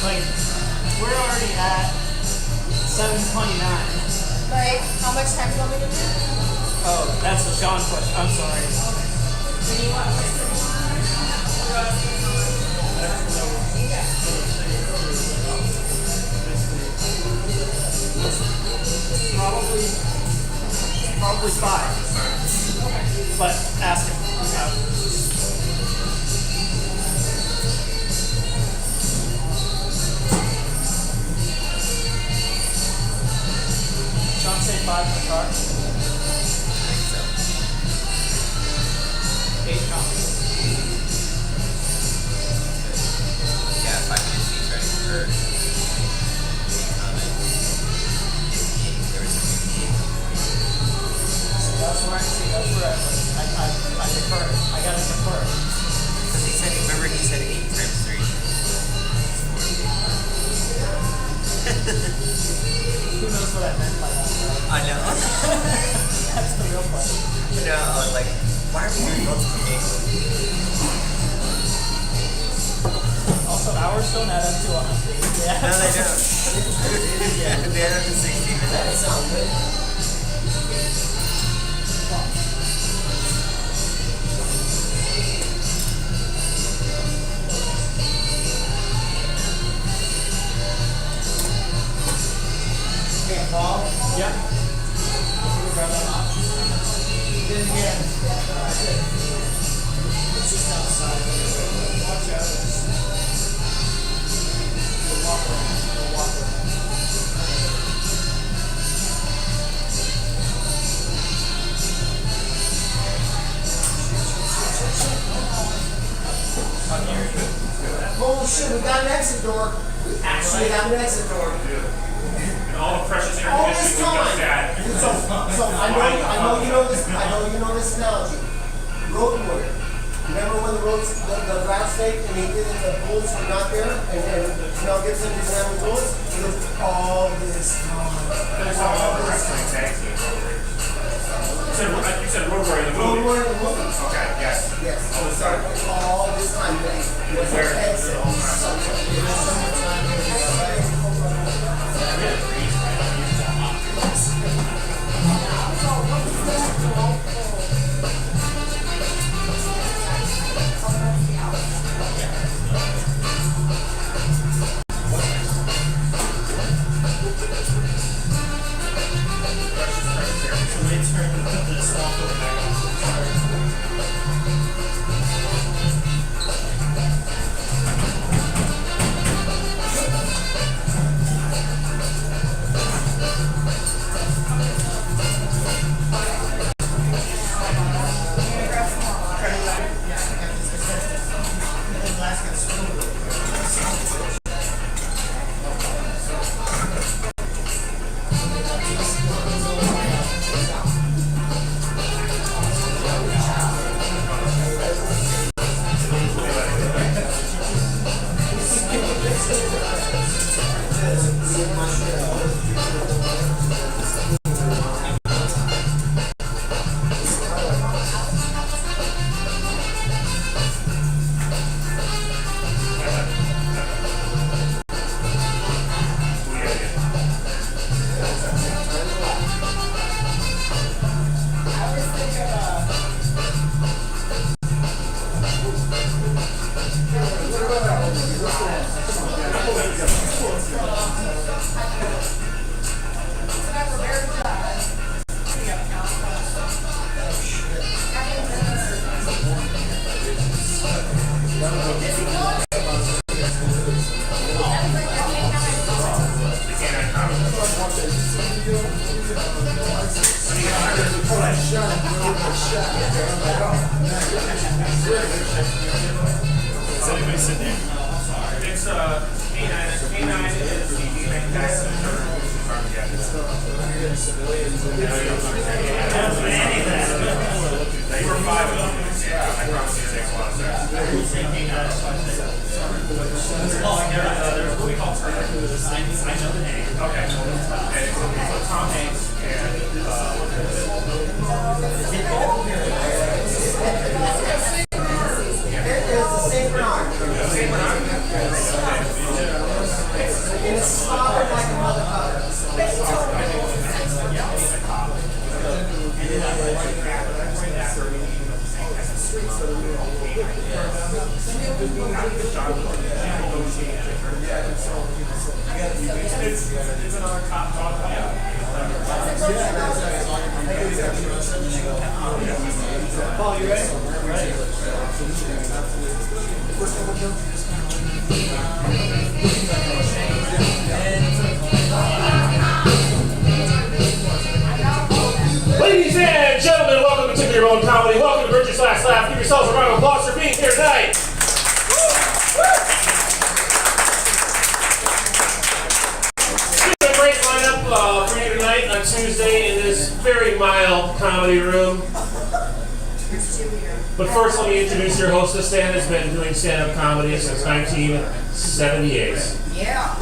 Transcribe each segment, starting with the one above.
Like, we're already at 7:29. Right. How much time do you want me to do? Oh, that's a Sean question. I'm sorry. Probably 5. But ask him. Sean say 5 in the car. I think so. 8 comments. Yeah, 5 minutes each, right? Or 8 comments. 58. There was 58. That's where I defer. I gotta defer. Because he said, remember he said 8 times 3. Who knows what I meant by that? Right? I know. That's the real question. You know, I was like, why are we doing multiple games? Also, hours don't add up to 100. Yeah. No, they don't. Yeah. They add up to 60 minutes. That sounds good. Paul? Yep. Grab that off. Then again, it's just outside. Watch out. The walker. Oh shit, we got an exit door. We actually got an exit door. All the precious air All this conditioning we just time. had. So I know you know this. I know you know this analogy. Road warrior. Remember when the rattlesnake and he did it, the bullets were not there, and Mel Gibson didn't have the bullets. He goes, all this time. There's all the wrestling tags in road warriors. You said road warrior in the movie. Road warrior in the movie. Okay, yes. Yes. All the time. All this time. He was Where? an exit. Is anybody sitting there? It's K9 is the main guy. They were 5 of them. Yeah, I promise you it takes a lot of sense. There's a movie called Turner. I know the name. Okay. And it's Tom Hanks and It's the same Bernard. Paul, you ready? Ready. Ladies and gentlemen, welcome to Tickle Your Own Comedy. Welcome to Brigett Laugh. Give yourselves a round of applause for being here tonight. It's a great lineup for you tonight on Tuesday in this very mild comedy room. But first, let me introduce your host. This Stan has been doing stand-up comedy since 1978. Yeah.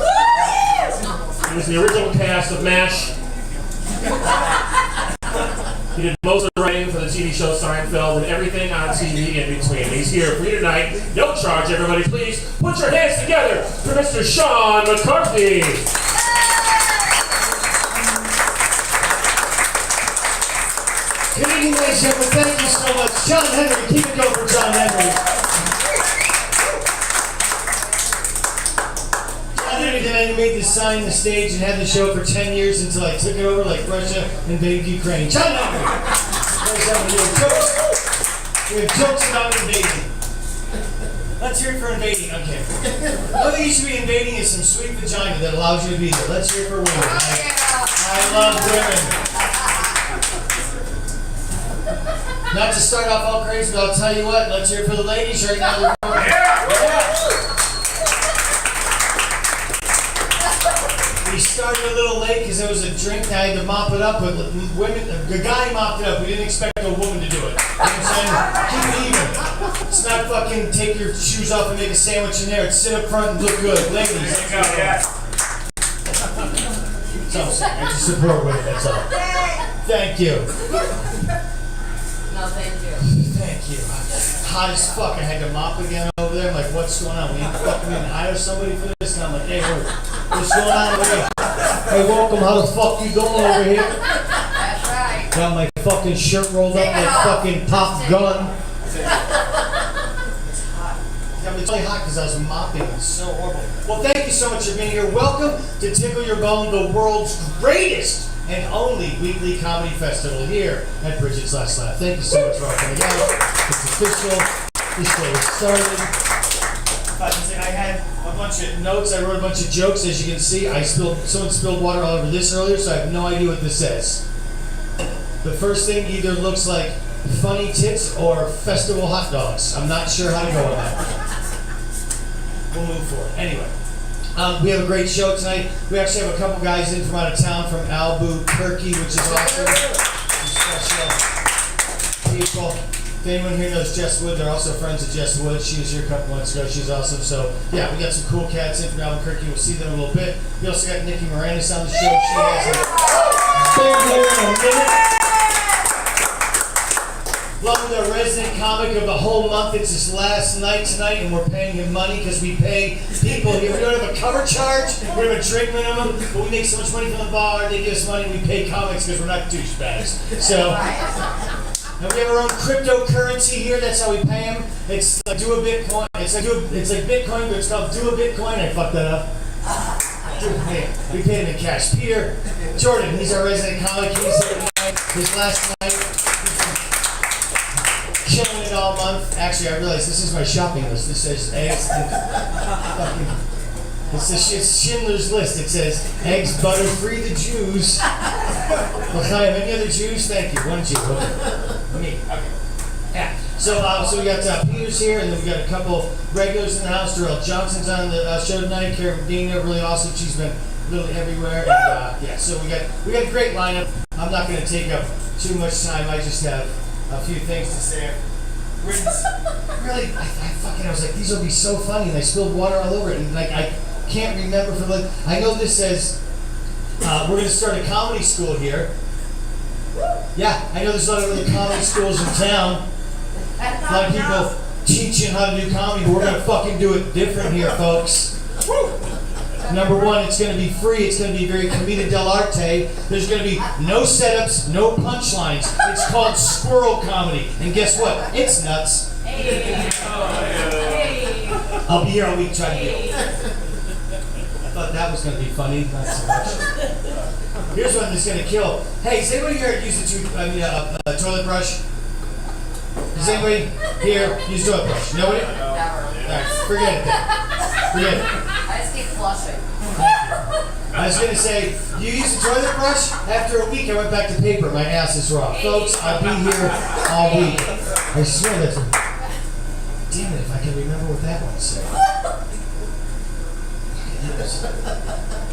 He was the original cast of MASH. He did most of the writing for the TV show Seinfeld and everything on TV in between. He's here for you tonight. No charge, everybody. Please put your hands together for Mr. Sean McCarthy. Good evening, ladies and gentlemen. Thank you so much. John Henry, keep it going for John Henry. John Henry made this sign on the stage and had the show for 10 years until I took it over like Russia invaded Ukraine. John Henry! Ladies and gentlemen, we have jokes about invading. Let's hear it for invading. Okay. What you should be invading is some sweet vagina that allows you to be here. Let's hear it for women. I love women. Not to start off all crazy, but I'll tell you what, let's hear it for the ladies right now. We started a little late because there was a drink and I had to mop it up, but the guy mopped it up. We didn't expect a woman to do it. You know what I'm saying? Keep it even. It's not fucking take your shoes off and make a sandwich in there. It's sit up front and look good. Ladies. There you go, yeah. That's all I'm saying. I just support women, that's all. Thank you. No, thank you. Thank you. Hot as fuck. I had to mop again over there. I'm like, what's going on? We fucking didn't hire somebody for this? And I'm like, hey, what's going on over here? Hey, welcome. How the fuck you doing over here? That's right. Got my fucking shirt rolled up like fucking Top Gun. It's really hot because I was mopping. It's so horrible. Well, thank you so much for being here. Welcome to Tickle Your Bone, the world's greatest and only weekly comedy festival here at Brigett Laugh. Thank you so much for all coming out. It's official. This show is started. I had a bunch of notes. I wrote a bunch of jokes. As you can see, someone spilled water all over this earlier, so I have no idea what this says. The first thing either looks like funny tits or festival hot dogs. I'm not sure how to go with that. We'll move forward. Anyway. We have a great show tonight. We actually have a couple guys in from out of town from Albuquerque, which is awesome. Some special people. If anyone here knows Jess Wood, they're also friends of Jess Wood. She was here a couple months ago. She's awesome. So, yeah, we got some cool cats in from Albuquerque. We'll see them in a little bit. We also got Niki Marinis on the show. She has a big here in a minute. Along with our resident comic of the whole month. It's his last night tonight, and we're paying him money because we pay people here. We don't have a cover charge, we don't have a drink minimum, but we make so much money from the bar, they give us money, we pay comics because we're not douchebags. So, and we have our own cryptocurrency here, that's how we pay him. It's like Do a Bitcoin, it's like Bitcoin, but it's called Do a Bitcoin. I fucked that up. We paid him in cash. Peter Jordan, he's our resident comic. He's here tonight, his last night. Killing it all month. Actually, I realized this is my shopping list. This says eggs. It's Schindler's List. It says eggs, butter, free the Jews. L'chaim, any other Jews? Thank you. One Jew. Okay. Me. Okay. Yeah. So we got Peter's here, and then we got a couple regulars in the house. Durrell Johnson's on the show tonight. Cari Medina, really awesome. She's been literally everywhere. And yeah, so we got a great lineup. I'm not going to take up too much time. I just have a few things to say. Really, I was like, these will be so funny, and I spilled water all over it, and like I can't remember for like I know this says we're going to start a comedy school here. Yeah, I know there's a lot of other comedy schools in town. A lot of people teaching how to do comedy, but we're going to fucking do it different here, folks. Number one, it's going to be free. It's going to be very commedia dell'arte. There's going to be no setups, no punchlines. It's called squirrel comedy. And guess what? It's nuts. Hey. I'll be here all week trying to get it. I thought that was going to be funny. Not so much. Here's one that's gonna kill. Hey, does anybody here use a toilet brush? Does anybody here use a toilet brush? Nobody? Never. Alright, forget it then. Forget it. I just keep flushing. I was gonna say, you use a toilet brush? After a week I went back to paper. My ass is raw. Folks, I'll be here all week. I swear that's damn it, if I can remember what that one said.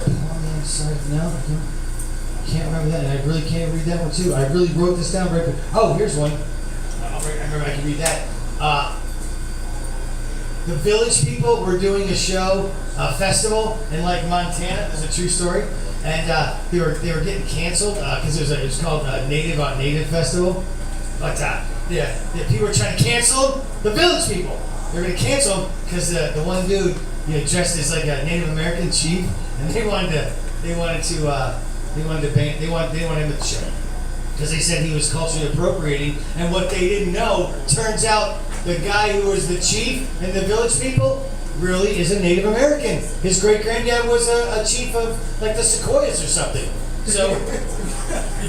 Oh man, sorry, no, I can't remember that, and I really can't read that one too. I really wrote this down right. Oh, here's one. I remember I can read that. The Village People were doing a show, a festival in like Montana. This is a true story, and they were getting canceled because it was called Native on Native Festival. But yeah, people were trying to cancel the Village People. They were going to cancel them because the one dude, dressed as like a Native American chief, and they wanted him at the show because they said he was culturally appropriating. And what they didn't know, turns out the guy who was the chief and the Village People really is a Native American. His great granddad was a chief of like the Sequoias or something. So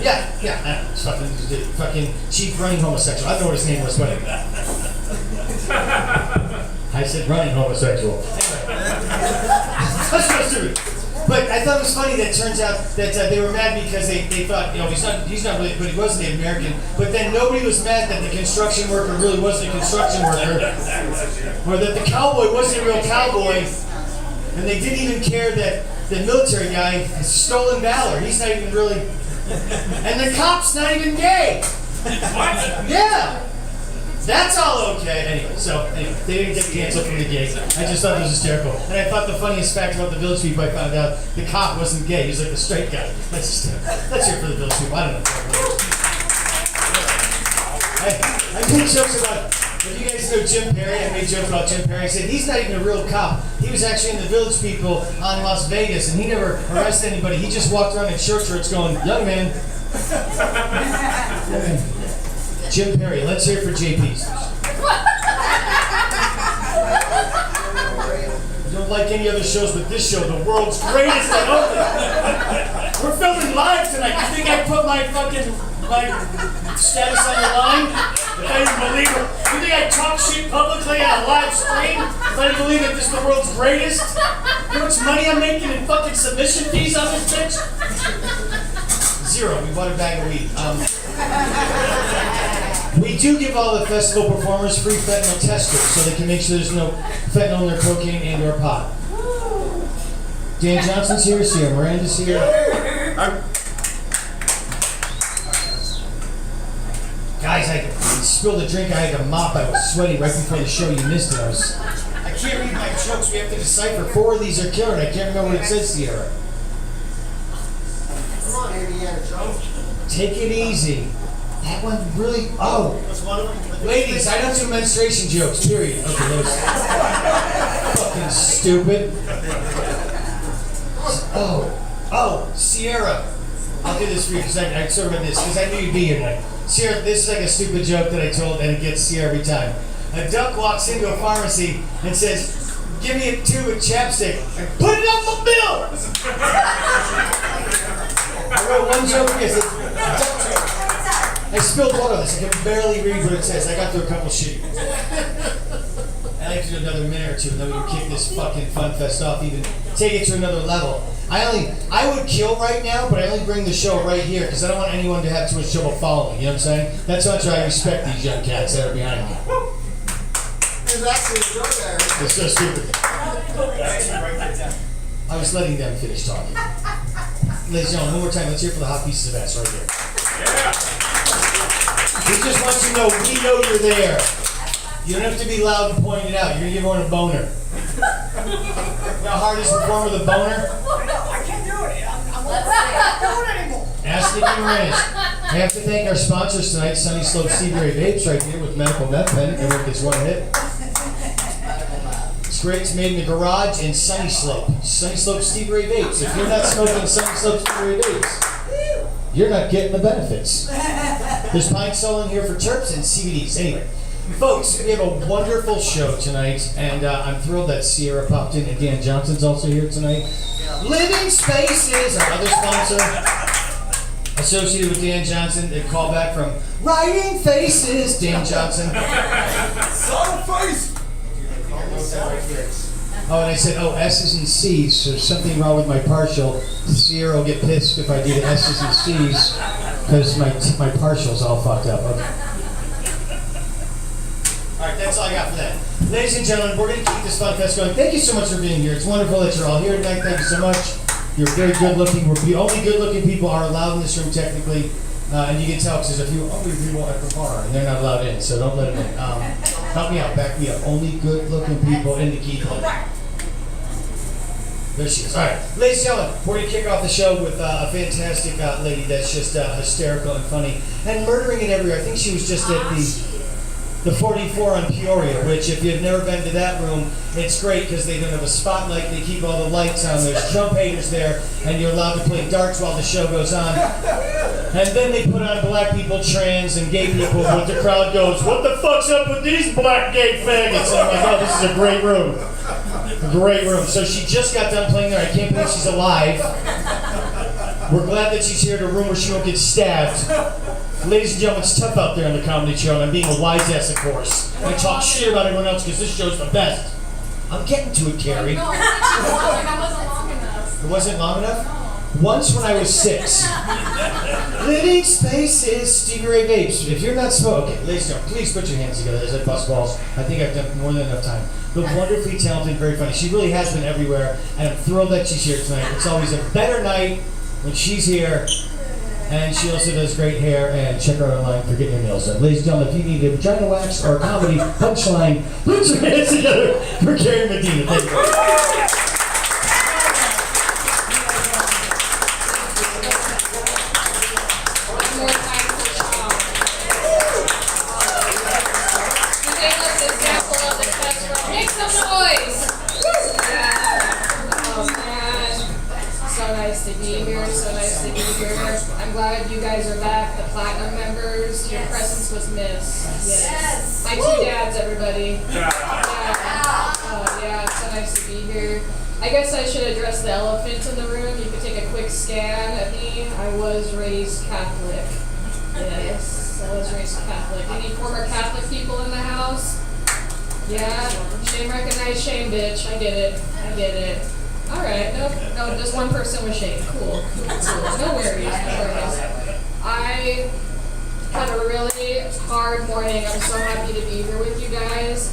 yeah, I don't know, it's fucking chief running homosexual. I don't know what his name was, but I said running homosexual. Anyway, that's so stupid. But I thought it was funny that it turns out that they were mad because they thought, he's not really, but he was Native American. But then nobody was mad that the construction worker really wasn't a construction worker, or that the cowboy wasn't a real cowboy, and they didn't even care that the military guy has stolen valor. He's not even really, and the cop's not even gay. What? Yeah. That's all okay. Anyway, they didn't get canceled from the gig. I just thought it was hysterical. And I thought the funniest fact about the Village People, I found out the cop wasn't gay. He was like the straight guy. That's hysterical. Let's hear it for the Village People. I don't know. I made jokes about, if you guys know Jim Perry, I made jokes about Jim Perry. I said, he's not even a real cop. He was actually in the Village People on Las Vegas, and he never arrested anybody. He just walked around in short shorts going, young man. Jim Perry, let's hear it for JP's. Don't like any other shows, but this show, the world's greatest. I hope it. We're filming live tonight. You think I put my status on the line? If I didn't believe it. You think I talk shit publicly on a live stream? If I didn't believe that this is the world's greatest? You know how much money I'm making in fucking submission fees on this bitch? 0. We bought a bag of weed. We do give all the festival performers free fentanyl test strips so they can make sure there's no fentanyl in their cocaine and or pot. Dan Johnson's here, Sierra Miranda's here. Guys, I spilled a drink, I had to mop, I was sweaty right before the show, you missed it. I can't read my jokes, we have to decipher. 4 of these are killer, and I can't remember what it says, Sierra. Come on, Indiana Jones. Take it easy. That one really, What's one of them? ladies, I don't do menstruation jokes, period. Okay, those. Fucking stupid. Sierra. I'll do this for you because I sort of read this because I knew you'd be here tonight. Sierra, this is like a stupid joke that I told and it gets Sierra every time. A duck walks into a pharmacy and says, give me a tube of chapstick and put it on my bill! I wrote one joke because it's a duck joke. I spilled water on this. I can barely read what it says. I got through a couple sheets. I like to do another minute or two, and then we can kick this fucking fun fest off, even take it to another level. I would kill right now, but I only bring the show right here because I don't want anyone to have too much trouble following. You know what I'm saying? That's how much I respect these young cats that are behind me. There's actually a joke there. They're so stupid. I was letting them finish talking. Ladies and gentlemen, one more time. Let's hear it for the hot pieces of ass right here. We just want you to know we know you're there. You don't have to be loud and point it out. You're going to give everyone a boner. You know how hard it is to perform with a boner? I can't do it. I can't do it anymore. Ask Niki Marinis. I have to thank our sponsors tonight, Sunny Slope Strawberry Vapes right here with Medical Meth Pen. Everyone gets one hit. It's great. It's made in the garage in Sunny Slope. Sunny Slope Strawberry Vapes. If you're not smoking Sunny Slope Strawberry Vapes, you're not getting the benefits. There's pine sol in here for terps and CBDs. Anyway, folks, we have a wonderful show tonight, and I'm thrilled that Sierra popped in, and Dan Johnson's also here tonight. Living Spaces, our other sponsor. Associated with Dan Johnson, a callback from Writing Faces, Dan Johnson. Oh, and I said, oh, S's and C's, so there's something wrong with my partial. Sierra will get pissed if I do the S's and C's, because my partial's all fucked up. Okay. Alright, that's all I got for that. Ladies and gentlemen, we're going to keep this fun fest going. Thank you so much for being here. It's wonderful that you're all here tonight. Thank you so much. You're very good looking. The only good looking people are allowed in this room technically. And you can tell because there's a few ugly people at the bar and they're not allowed in, so don't let them in. Help me out, back me up. Only good looking people in the keyhole. There she is. Alright, ladies and gentlemen, we're going to kick off the show with a fantastic lady that's just hysterical and funny and murdering it everywhere. I think she was just at the 44 on Peoria, which if you've never been to that room, it's great because they don't have a spotlight, they keep all the lights on, there's Trump haters there, and you're allowed to play darts while the show goes on. And then they put on black people, trans, and gay people, but the crowd goes, what the fuck's up with these black gay faggots? And I'm like, oh, this is a great room. A great room. So she just got done playing there, I can't believe she's alive. We're glad that she's here in a room where she won't get stabbed. Ladies and gentlemen, it's tough out there on the comedy show, and I'm being a wise ass, of course. I talk shit about everyone else because this show's the best. I'm getting to it, Cari. No, that wasn't long enough. It wasn't long enough? Once when I was 6. Living Spaces, Stevie Ray Vapes. If you're not smoking, okay, ladies and gentlemen, please put your hands together as I bust balls. I think I've done more than enough time. But wonderfully talented, very funny. She really has been everywhere, and I'm thrilled that she's here tonight. It's always a better night when she's here. And she also does great hair, and check her out online for getting your nails done. Ladies and gentlemen, if you need a vagina wax or a comedy punchline, put your hands together for Cari Medina. Thank you. One more time for Sean. He gave us a sample of the test run. Make some noise! Yeah. Oh man. So nice to be here, so nice to be here. I'm glad you guys are back, the Platinum members. Your presence was missed. Yes. My 2 dads, everybody. Yeah. Oh, yeah, so nice to be here. I guess I should address the elephant in the room. You could take a quick scan at me. I was raised Catholic. Yes, I was raised Catholic. Any former Catholic people in the house? Yeah? Shame recognize shame, bitch. I get it. I get it. Alright, no, just one person with shame. Cool. No worries. I had a really hard morning. I'm so happy to be here with you guys.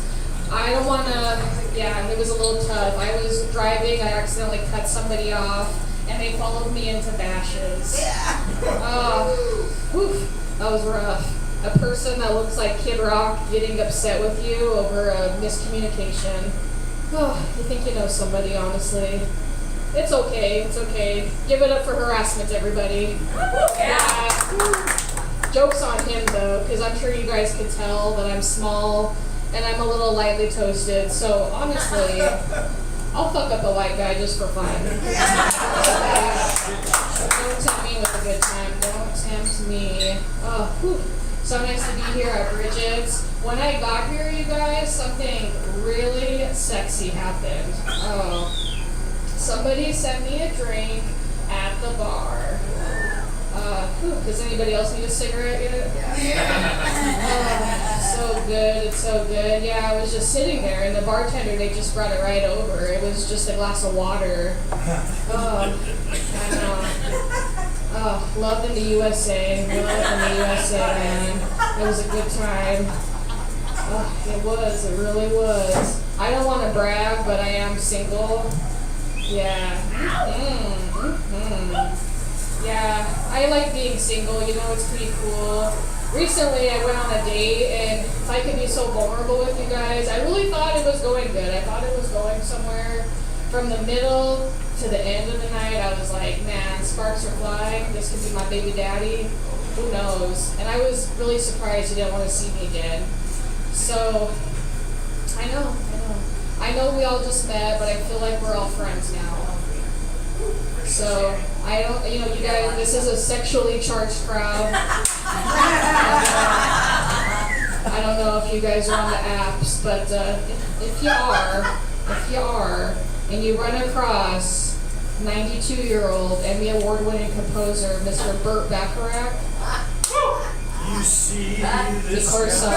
I don't want to, it was a little tough. I was driving, I accidentally cut somebody off, and they followed me into bashes. That was rough. A person that looks like Kid Rock getting upset with you over a miscommunication. Oh, you think you know somebody, honestly. It's okay, it's okay. Give it up for harassment, everybody. Yeah. Joke's on him, though, because I'm sure you guys could tell that I'm small and I'm a little lightly toasted. So, honestly, I'll fuck up a white guy just for fun. Don't tempt me with a good time. Don't tempt me. Oh, whew. So nice to be here at Briggett's. When I got here, you guys, something really sexy happened. Oh, somebody sent me a drink at the bar. Does anybody else need a cigarette yet? So good, it's so good. Yeah, I was just sitting there, and the bartender, they just brought it right over. It was just a glass of water. I know. Oh, love in the USA. Love in the USA, man. It was a good time. Oh, it was. It really was. I don't want to brag, but I am single. Yeah. Yeah, I like being single. You know, it's pretty cool. Recently, I went on a date, and if I could be so vulnerable with you guys, I really thought it was going good. I thought it was going somewhere. From the middle to the end of the night, I was like, man, sparks are flying. This could be my baby daddy. Who knows? And I was really surprised he didn't want to see me again. So, I know. I know we all just met, but I feel like we're all friends now. So, I don't, you guys, this is a sexually charged crowd. I don't know if you guys are on the apps, but if you are, and you run across 92-year-old Emmy Award-winning composer, Mr. Burt Bacharach. You see The this? Corson.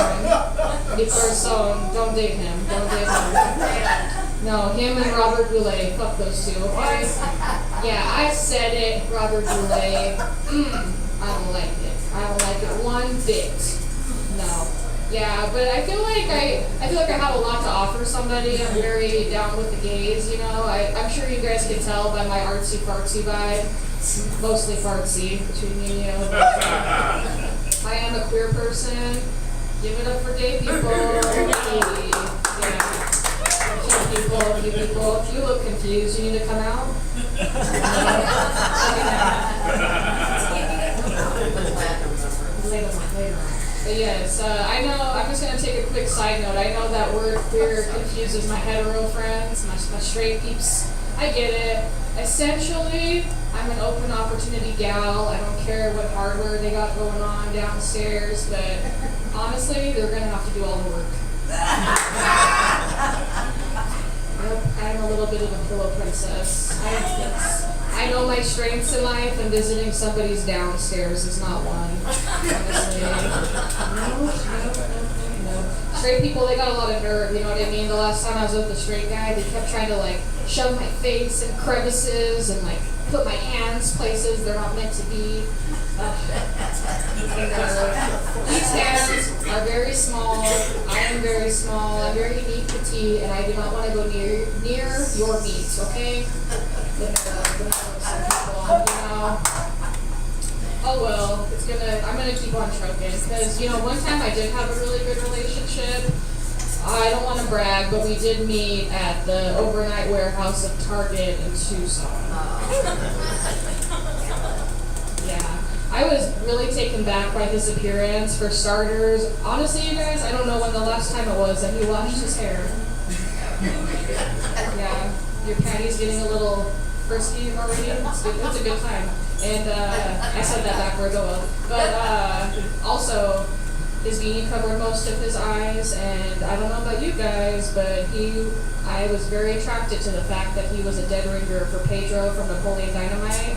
Don't date him. Don't date him. No, him and Robert Goulet. Fuck those two. Okay? Yeah, I said it. Robert Goulet. I don't like it. I don't like it one bit. No. Yeah, but I feel like I have a lot to offer somebody. I'm very down with the gays, you know. I'm sure you guys can tell by my artsy fartsy vibe. Mostly fartsy between me and you. I am a queer person. Give it up for gay people. Yeah. Cute people. If you look confused, you need to come out. Later on. But yes, I know, I'm just going to take a quick side note. I know that word queer confuses my hetero friends, my straight peeps. I get it. Essentially, I'm an open opportunity gal. I don't care what hardware they got going on downstairs, but honestly, they're going to have to do all the work. Yep, I'm a little bit of a pillow princess. I know my strengths in life, and visiting somebody's downstairs is not one. Honestly. No. Straight people, they got a lot of nerve, you know what I mean? The last time I was with a straight guy, they kept trying to like shove my face in crevices and like put my hands places they're not meant to be. These hands are very small. I am very small. I'm very neat, petite, and I do not want to go near your meat, okay? Some people, you know. Oh well, I'm gonna keep on trucking because one time I did have a really good relationship. I don't want to brag, but we did meet at the overnight warehouse of Target in Tucson. Yeah, I was really taken back by his appearance. For starters, honestly, you guys, I don't know when the last time it was that he washed his hair. Yeah, your patty's getting a little frisky already. It's a good time. And I said that backwards, oh well. But also, his beanie covered most of his eyes, and I don't know about you guys, but I was very attracted to the fact that he was a dead ringer for Pedro from Napoleon Dynamite.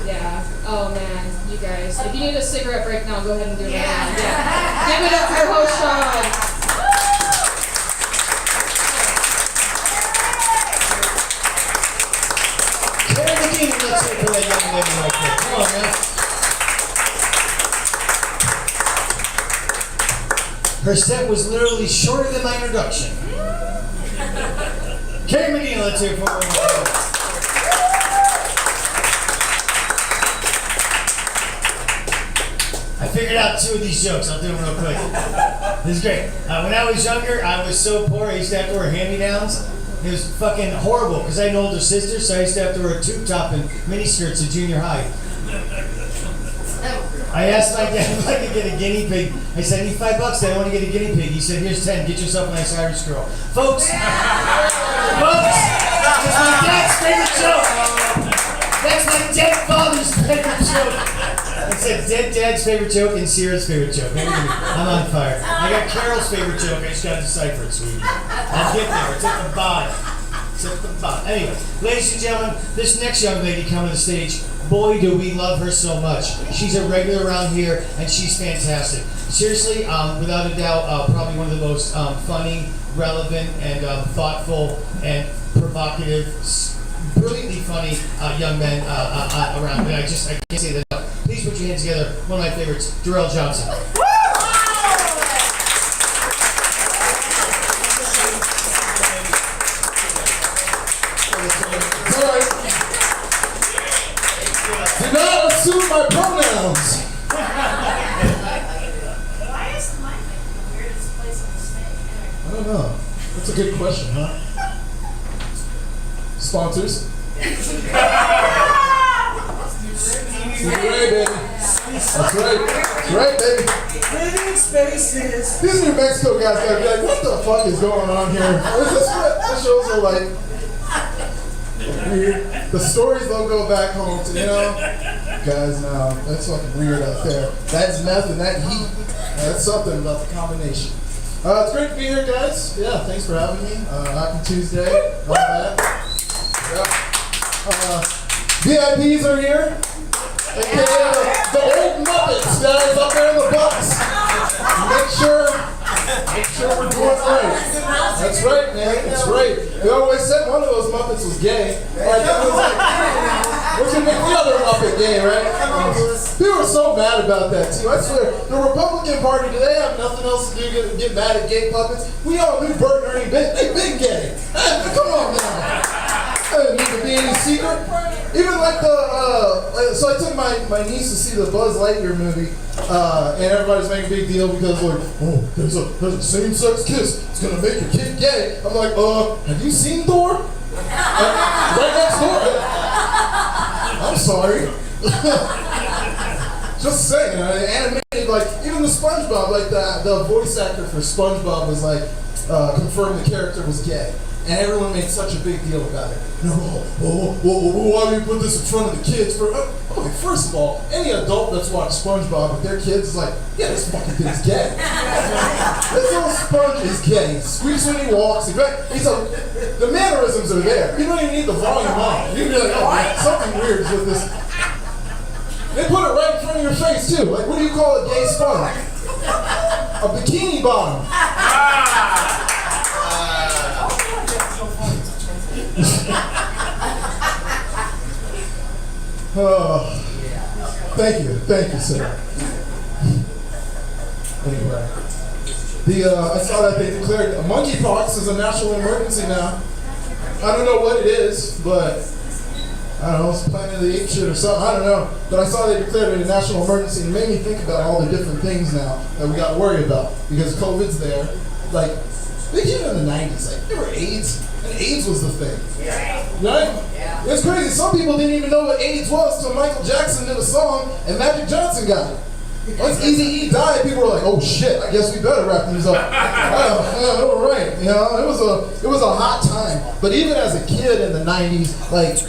Yeah. Oh man, you guys. If you need a cigarette break now, go ahead and do it. Yeah. Give it up for host Sean. Cari Medina, let's wait for that young lady right there. Come on, man. Her set was literally shorter than my introduction. Cari Medina, let's hear for her. I figured out two of these jokes. I'll do them real quick. This is great. When I was younger, I was so poor, I used to have to wear hand-me-downs. It was fucking horrible because I had an older sister, so I used to have to wear a tube top and miniskirts in junior high. I asked my dad if I could get a guinea pig. I said, I need $5. I want to get a guinea pig. He said, here's 10. Get yourself a nice Irish girl. Folks, that's my dad's favorite joke. That's my dead father's favorite joke. It's a dead dad's favorite joke and Sierra's favorite joke. I'm on fire. I got Carol's favorite joke. I just got to decipher it, sweetie. I'll get there. It's at the bottom. It's at the bottom. Anyway, ladies and gentlemen, this next young lady coming to the stage, boy, do we love her so much. She's a regular around here, and she's fantastic. Seriously, without a doubt, probably one of the most funny, relevant, and thoughtful, and provocative, brilliantly funny young men around. But I can't say that enough. Please put your hands together. One of my favorites, Durrell Johnson. Do not assume my pronouns. Why is the mic the weirdest place on the stage? I don't know. That's a good question, huh? Sponsors. Stevie Ray, baby. That's right. That's right, baby. Living spaces. These New Mexico guys gotta be like, what the fuck is going on here? This shows are like weird. The stories don't go back home to, guys, no, that's fucking weird out there. That's meth and that heat. That's something about the combination. It's great to be here, guys. Yeah, thanks for having me. Happy Tuesday. All that. Yeah. VIPs are here. Okay, the old Muppets guys up there in the box. Make sure we're doing right. That's right, man. That's right. We always said one of those Muppets was gay. Like, that was like, we should make the other Muppet gay, right? People were so mad about that too. I swear, the Republican Party, do they have nothing else to do get mad at gay puppets? We all knew Bert and Ernie, they've been gay. Come on now. Doesn't need to be any secret. Even like so I took my niece to see the Buzz Lightyear movie, and everybody's making a big deal because like, oh, there's a same-sex kiss. It's gonna make your kid gay. I'm like, have you seen Thor? Right next door. I'm sorry. Just saying, animated, like, even the SpongeBob, like the voice actor for SpongeBob was like, confirmed the character was gay. And everyone made such a big deal about it. No, why do you put this in front of the kids? Okay, first of all, any adult that's watched SpongeBob with their kids is like, yeah, this fucking thing's gay. This little sponge is gay. He squeaks when he walks. The mannerisms are there. You don't even need the volume on. You can be like, oh, man, something weird is with this. They put it right in front of your face, too. Like, what do you call a gay sponge? A bikini bottom. Thank you, sir. Anyway, I saw that they declared monkeypox as a national emergency now. I don't know what it is, but I don't know, it's Planet of the Apes shit or something. I don't know, but I saw they declared it a national emergency, and it made me think about all the different things now that we got to worry about because COVID's there. Like, even in the 90s, like there were AIDS. And AIDS was the thing. Right? Yeah. It's crazy. Some people didn't even know what AIDS was until Michael Jackson did a song and Magic Johnson got it. Once Eazy-E died, people were like, "Oh shit! I guess we better wrap these up." All right, you know, it was a hot time. But even as a kid in the '90s, like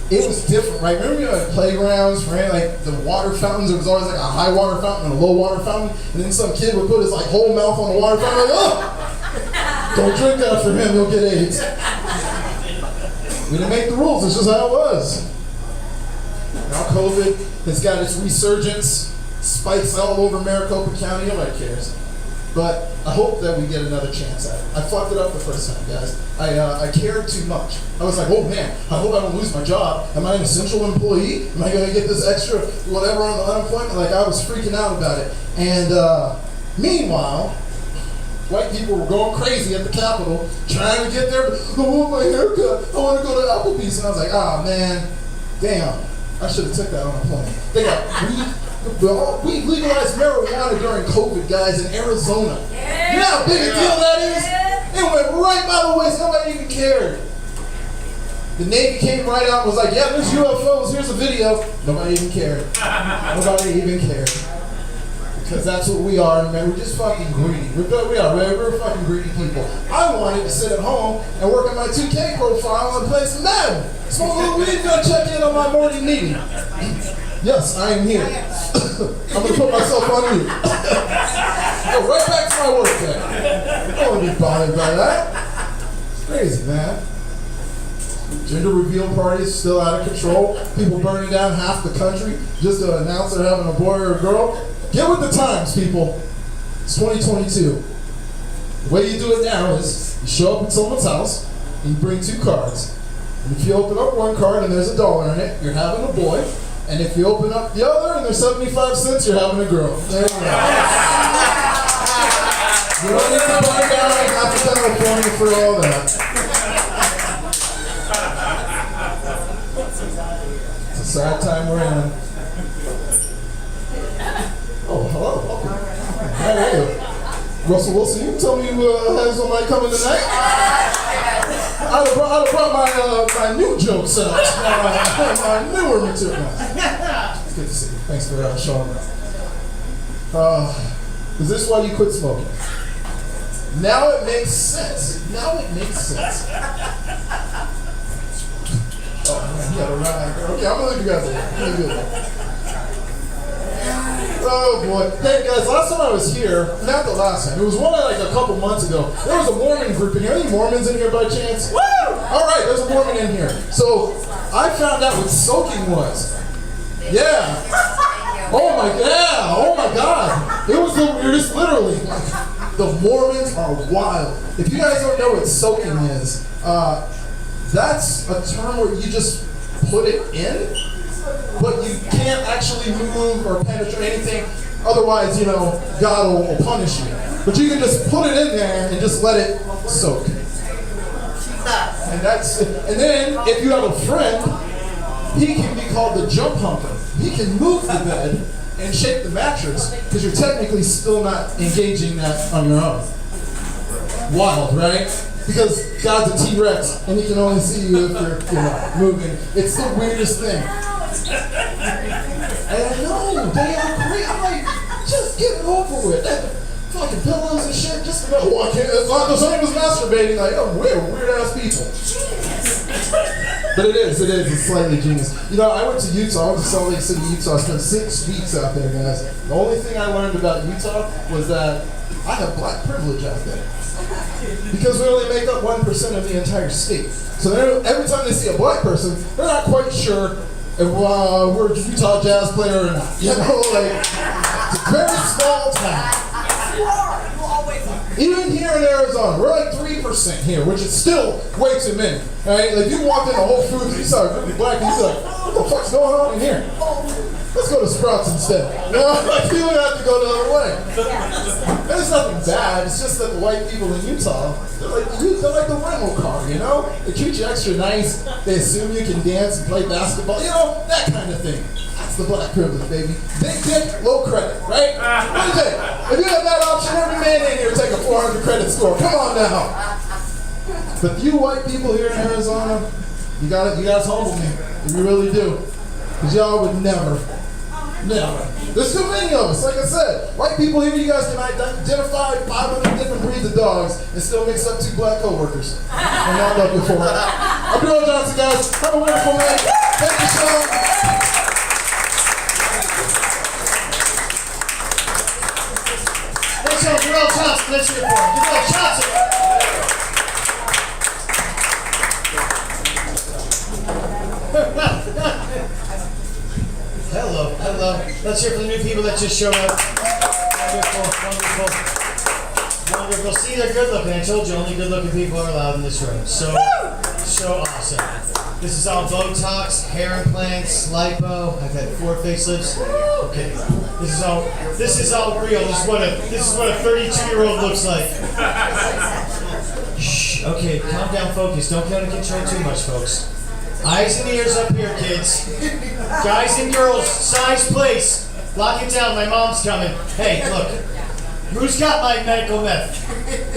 it was different, right? Remember, you had playgrounds, right? Like the water fountains. There was always like a high water fountain and a low water fountain, and then some kid would put his like whole mouth on the water fountain, like, "Oh, don't drink that for him. He'll get AIDS." We didn't make the rules. It's just how it was. Now COVID has got its resurgence. Spikes all over Maricopa County, nobody cares. But I hope that we get another chance at it. I fucked it up the first time, guys. I cared too much. I was like, oh man, I hope I don't lose my job. Am I an essential employee? Am I going to get this extra whatever on the unemployment? Like, I was freaking out about it. And meanwhile, white people were going crazy at the Capitol, trying to get their, I want my haircut, I want to go to Applebee's. And I was like, ah man, damn, I should have took that on a plane. They got we legalized marijuana during COVID, guys, in Arizona. You know how big a deal that is? It went right by the waist. Nobody even cared. The Navy came right out and was like, yeah, there's UFOs. Here's a video. Nobody even cared. Nobody even cared. Because that's what we are, man. We're just fucking greedy. We're fucking greedy people. I wanted to sit at home and work on my 2K profile and play some Madden. Smoke a little weed, go check in on my morning meeting. Yes, I am here. I'm going to put myself on mute. Go right back to my work then. I don't want to be bothered by that. It's crazy, man. Gender reveal parties still out of control. People burning down half the country just to announce they're having a boy or a girl. Get with the times, people. It's 2022. The way you do it now is you show up at someone's house and you bring 2 cards. And if you open up one card and there's $1 in it, you're having a boy. And if you open up the other and there's 75 cents, you're having a girl. There you go. You don't need to burn down half of California for all that. It's a sad time we're in. Oh, hello. How are you? Russell Wilson, you can tell me who has somebody coming tonight? I'd have brought my new jokes out. My newer material. It's good to see you. Thanks for showing up. Is this why you quit smoking? Now it makes sense. Oh, man, you gotta run. Okay, I'm gonna leave you guys alone. Oh boy. Hey guys, last time I was here, not the last time, it was one like a couple months ago, there was a Mormon group in here. Any Mormons in here by chance? Woo! All right, there's a Mormon in here. So I found out what soaking was. Yeah. Oh my God. It was the weirdest, literally. The Mormons are wild. If you guys don't know what soaking is, that's a term where you just put it in, but you can't actually move or penetrate anything. Otherwise, you know, God will punish you. But you can just put it in there and just let it soak. And then if you have a friend, he can be called the jump humper. He can move the bed and shake the mattress because you're technically still not engaging that on your own. Wild, right? Because God's a T-Rex and he can only see you if you're moving. It's the weirdest thing. And I know, they are great. I'm like, just get it over with. That fucking pillows and shit, just about walking. It's like the same as masturbating. Like, oh, weird ass people. But it is. It's slightly genius. You know, I went to Utah. I went to Salt Lake City, Utah. I spent 6 weeks out there, guys. The only thing I learned about Utah was that I have black privilege out there. Because we only make up 1% of the entire state. So every time they see a black person, they're not quite sure if we're a Utah Jazz player or not. You know, like, it's a very small town. Even here in Arizona, we're like 3% here, which is still way too many. Right? Like, if you walked into Whole Foods and you saw a group of black and you'd be like, what the fuck's going on in here? Let's go to Sprouts instead. You know, like, you would have to go the other way. And it's nothing bad. It's just that the white people in Utah, they're like the rental car, you know? They treat you extra nice. They assume you can dance and play basketball, you know, that kind of thing. That's the black privilege, baby. Big dick, low credit, right? What do you think? If you have that option, every man in here take a 400 credit score. Come on now. But you white people here in Arizona, you guys humble me. You really do. Because y'all would never. There's too many of us. Like I said, white people here, you guys can identify 500 different breeds of dogs and still mix up 2 black co-workers. And not love you for it. I'm Durrell Johnson, guys. Have a wonderful night. Thank you, Sean. Let's go, Durrell Johnson. Let's hear it for him. Durrell Johnson. Hello. Let's hear from the new people that just showed up. Wonderful. See, they're good looking. I told you, only good looking people are allowed in this room. So awesome. This is all Botox, hair implants, lipo. I've had 4 facelifts. Okay. This is all real. This is what a 32-year-old looks like. Shh. Okay, calm down, focus. Don't get out of control too much, folks. Eyes and ears up here, kids. Guys and girls, size place. Lock it down, my mom's coming. Hey, look. Who's got my medical meth?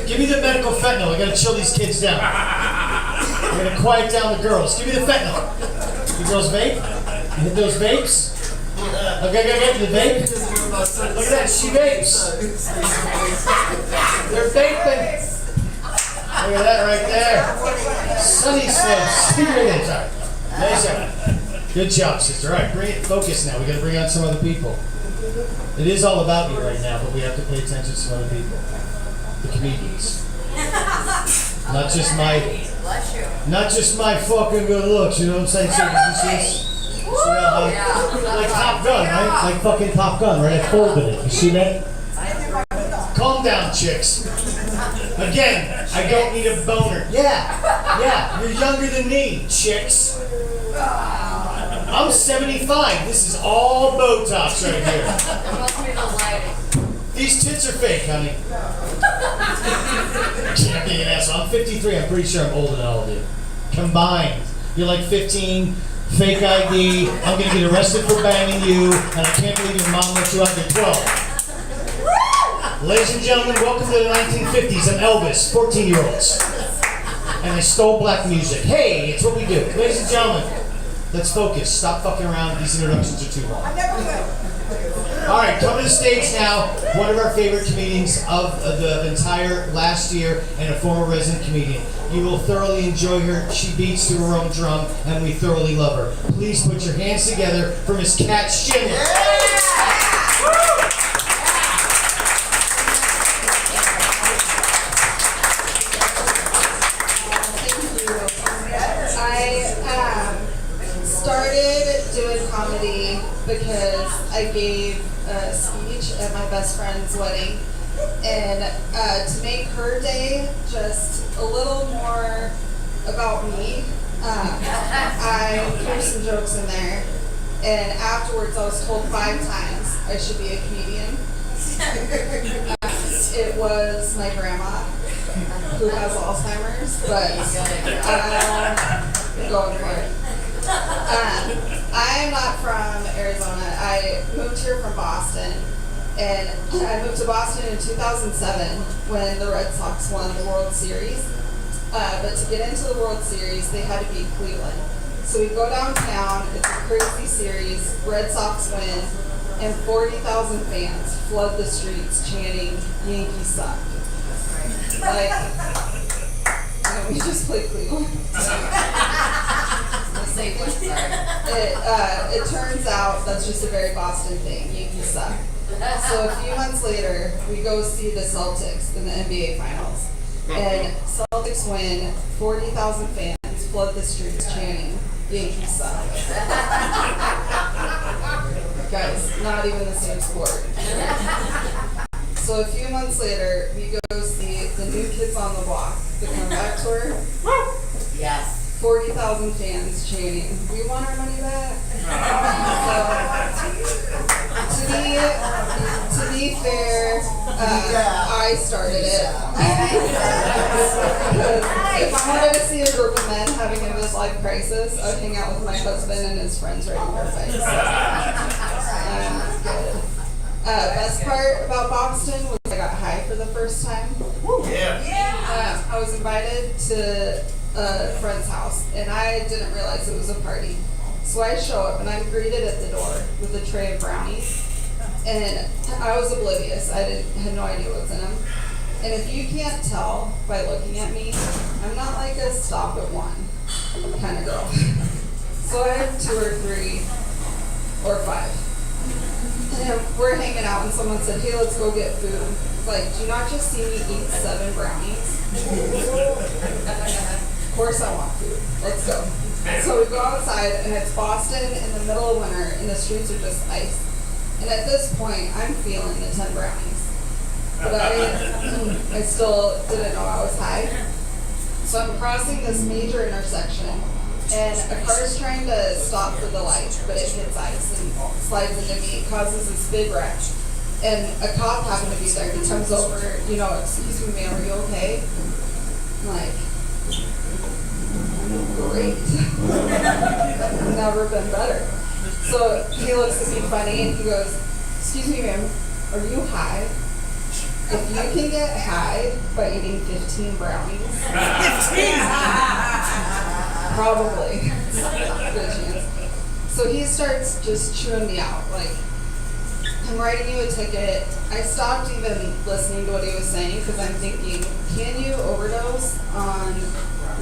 Give me the medical fentanyl. I gotta chill these kids down. I gotta quiet down the girls. Give me the fentanyl. You girls vape? You hit those vapes? Okay, the vape. Look at that, she vapes. They're vaping. Look at that right there. Sunny slips. Sorry. Nice. Good job, sister. All right, bring it. Focus now. We got to bring on some other people. It is all about you right now, but we have to pay attention to some other people. The comedians. Not just my fucking good looks. You know what I'm saying? So, did you see this? Like Top Gun, right? Like fucking Top Gun, right? I folded it. You see that? Calm down, chicks. Again, I don't need a boner. Yeah, you're younger than me, chicks. I'm 75. This is all Botox right here. These tits are fake, honey. Can't be an asshole. I'm 53. I'm pretty sure I'm older than all of you. Combined. You're like 15, fake ID. I'm going to get arrested for banging you, and I can't believe your mom let you out at 12. Ladies and gentlemen, welcome to the 1950s. I'm Elvis, 14-year-olds. And I stole black music. Hey, it's what we do. Ladies and gentlemen, let's focus. Stop fucking around. These introductions are too long. All right, come to the stage now. One of our favorite comedians of the entire last year and a former resident comedian. You will thoroughly enjoy her. She beats to her own drum, and we thoroughly love her. Please put your hands together for Miss Kat Schindler. comedy because I gave a speech at my best friend's wedding. And to make her day just a little more about me, I threw some jokes in there. And afterwards, I was told 5 times I should be a comedian. It was my grandma, who has Alzheimer's, but I'm going for it. I am not from Arizona. I moved here from Boston. And I moved to Boston in 2007 when the Red Sox won the World Series. But to get into the World Series, they had to beat Cleveland. So we go downtown, it's a crazy series, Red Sox win, and 40,000 fans flood the streets chanting, Yankees suck. Like, we just played Cleveland. It turns out that's just a very Boston thing, Yankees suck. So a few months later, we go see the Celtics in the NBA Finals. And Celtics win, 40,000 fans flood the streets chanting, Yankees suck. Guys, not even the same sport. So a few months later, we go see the New Kids on the Block, the comeback tour. Yes. 40,000 fans chanting, we want our money back. So, to be fair, I started it. If I wanted to see a group of men having a midlife crisis, I would hang out with my husband and his friends riding their bikes. Good. Best part about Boston was I got high for the first time. I was invited to a friend's house, and I didn't realize it was a party. So I show up, and I'm greeted at the door with a tray of brownies. And I was oblivious. I had no idea what was in them. And if you can't tell by looking at me, I'm not like a stop at one kind of girl. So I have 2 or 3 or 5. And we're hanging out, and someone said, hey, let's go get food. It's like, do you not just see me eat 7 brownies? Of course I want food. Let's go. So we go outside, and it's Boston in the middle of winter, and the streets are just ice. And at this point, I'm feeling the 10 brownies. But I still didn't know I was high. So I'm crossing this major intersection, and a car is trying to stop for the light, but it hits ice and slides into me, causes this big wreck. And a cop happened to be there. He comes over, excuse me, ma'am, are you okay? I'm like, great. Never been better. So he looks at me funny and he goes, excuse me, ma'am, are you high? If you can get high by eating 15 brownies, 15? Probably. Good chance. So he starts just chewing me out, like, I'm writing you a ticket. I stopped even listening to what he was saying because I'm thinking, can you overdose on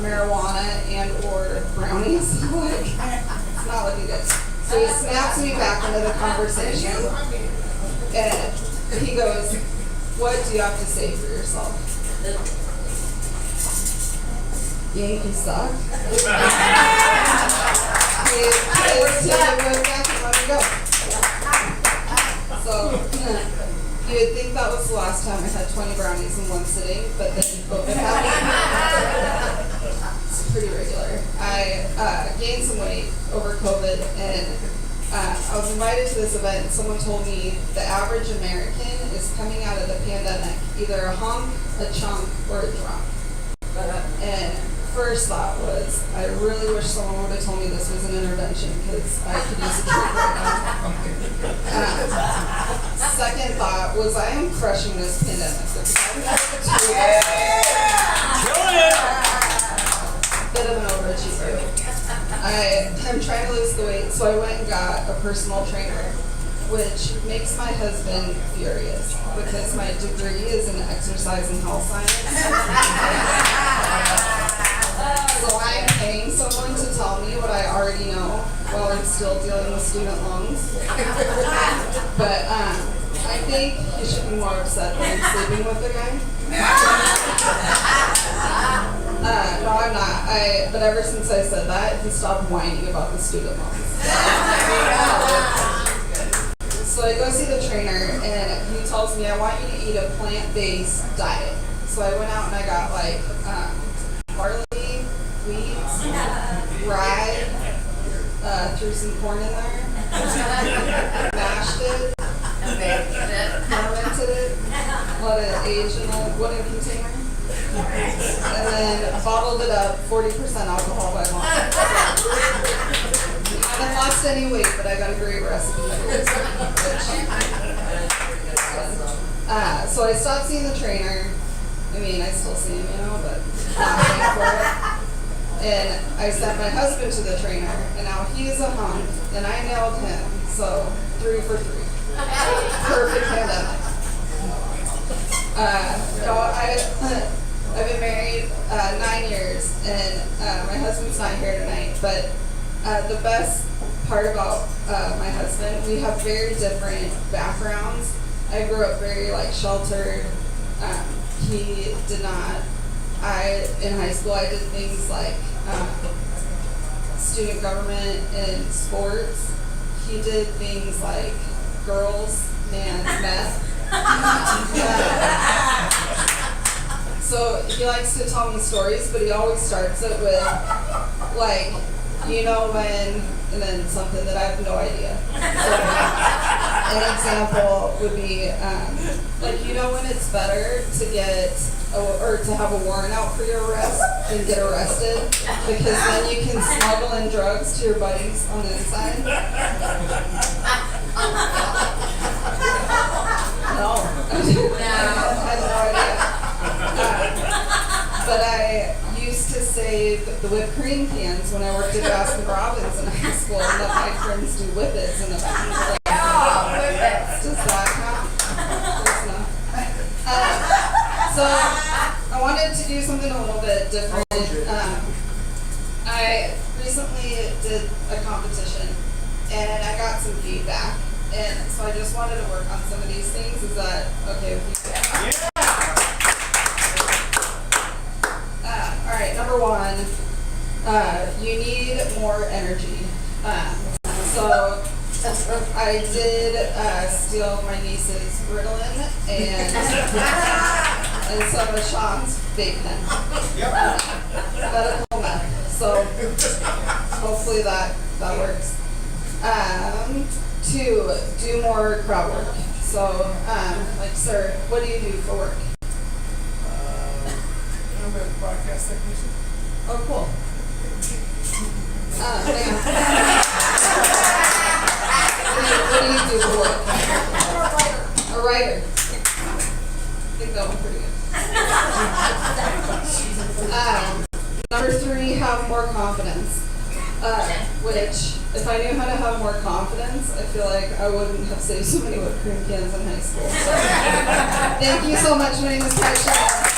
marijuana and or brownies? Like, it's not looking good. So he snaps me back into the conversation, and he goes, what do you have to say for yourself? Yankees suck. His ticket goes back and let me go. So, you would think that was the last time I had 20 brownies in one sitting, but then COVID happened. It's pretty regular. I gained some weight over COVID, and I was invited to this event, and someone told me the average American is coming out of the pandemic either a hunk, a chunk, or a drunk. And first thought was, I really wish someone would have told me this was an intervention because I could use a drink right now. Second thought was, I am crushing this pandemic. Bit of an overachiever. I'm trying to lose the weight, so I went and got a personal trainer, which makes my husband furious because my degree is in exercise and health science. So I'm paying someone to tell me what I already know while I'm still dealing with student loans. But I think he should be more upset than I'm sleeping with the guy. No, I'm not. But ever since I said that, he stopped whining about the student loans. So I go see the trainer, and he tells me, I want you to eat a plant-based diet. So I went out and I got like barley, wheat, rye, threw some corn in there, mashed it, fermented it, let it age in a wooden container, and then bottled it up, 40% alcohol by law. I haven't lost any weight, but I got a great recipe for it. So I stopped seeing the trainer. I mean, I still see him, but not paying for it. And I sent my husband to the trainer, and now he's a hunk, and I nailed him. So 3 for 3. Perfect pandemic. I've been married 9 years, and my husband's not here tonight, but the best part about my husband, we have very different backgrounds. I grew up very sheltered. He did not. In high school, I did things like student government and sports. He did things like girls and meth. So he likes to tell me stories, but he always starts it with when, and then something that I have no idea. So, an example would be, when it's better to get, or to have a warrant out for your arrest than get arrested, because then you can smuggle in drugs to your buddies on the inside. No. I have no idea. But I used to save the whipped cream cans when I worked at Baskin Robbins in high school, and let my friends do whippets in the back. Does that count? So I wanted to do something a little bit different. I recently did a competition, and I got some feedback, and so I just wanted to work on some of these things. Is that okay with you? Yeah. All right, number 1, you need more energy. So I did steal my niece's Ritalin and some of Sean's vape pen. Medical meth. So hopefully that works. 2, do more crowd work. So, sir, what do you do for work? I'm a broadcast technician. Oh, cool. What do you do for work? A writer. I think that one's pretty good. Number 3, have more confidence. Which, if I knew how to have more confidence, I feel like I wouldn't have saved so many whipped cream cans in high school. So, thank you so much. My name is Cari Medina.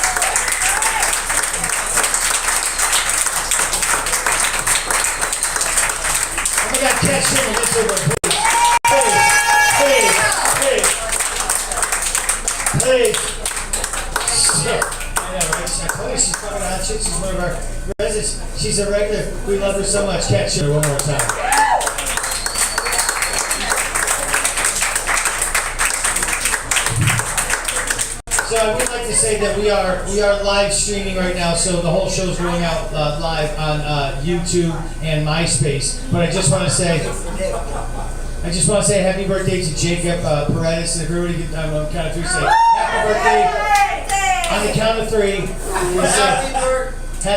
We got catch him in this over, please. Shit. I know, right? I told you she's fucking hot shit. She's one of our residents. She's a regular. We love her so much. Catch her one more time. So I would like to say that we are live streaming right now, so the whole show's going out live on YouTube and MySpace. But I just want to say happy birthday to Jacob Paredes. And everybody, on the count of 3, say happy birthday. On the count of 3,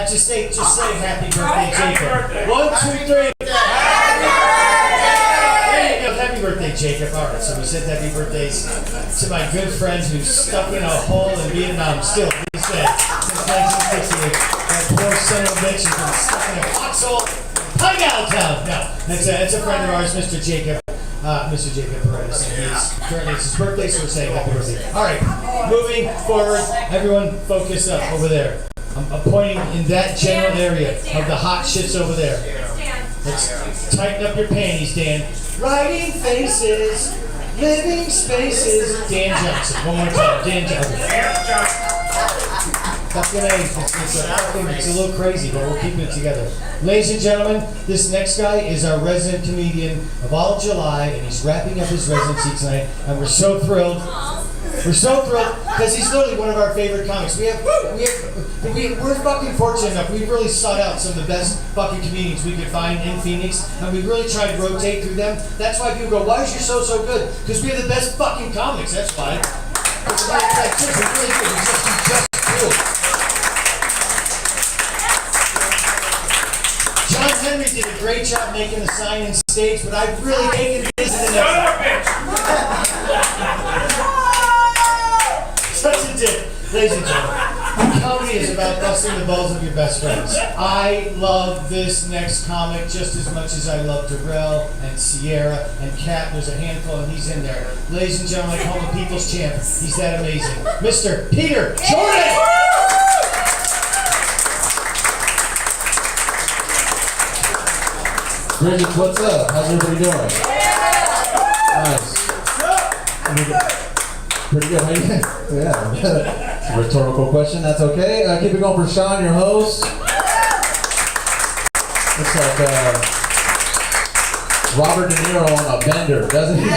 just say happy birthday, Jacob. 1, 2, 3. Happy birthday, Jacob. All right, so we said happy birthdays to my good friend who's stuck in a hole in Vietnam still, he said, since 1968. That poor son of a bitch has been stuck in a foxhole. Hung out of town. No, that's a friend of ours, Mr. Jacob Paredes. Currently it's his birthday, so we're saying happy birthday. All right, moving forward, everyone focus up over there. I'm pointing in that general area of the hot shits over there. Let's tighten up your panties, Dan. Writing faces, living spaces. Dan Johnson. One more time. Dan Johnson. Fucking A. It's a little crazy, but we're keeping it together. Ladies and gentlemen, this next guy is our resident comedian of all of July, and he's wrapping up his residency tonight, and we're so thrilled. We're so thrilled because he's literally one of our favorite comics. We're fucking fortunate enough. We've really sought out some of the best fucking comedians we could find in Phoenix, and we really tried to rotate through them. That's why people go, "Why is your show so good?" Because we have the best fucking comics. That's why. We're really good. We just do. John Henry did a great job making the sign in stage, but I've really taken this to the next level. Such a dick. Ladies and gentlemen, comedy is about busting the balls of your best friends. I love this next comic just as much as I love Durrell and Sierra and Kat. There's a handful and he's in there. Ladies and gentlemen, I call him the People's Champ. He's that amazing. Mr. Peter Jordan! Brigett, what's up? How's everybody doing? Nice. Pretty good. How you doing? Yeah. It's a rhetorical question. That's okay. Keep it going for Sean, your host. Looks like Robert De Niro on a bender, doesn't he? The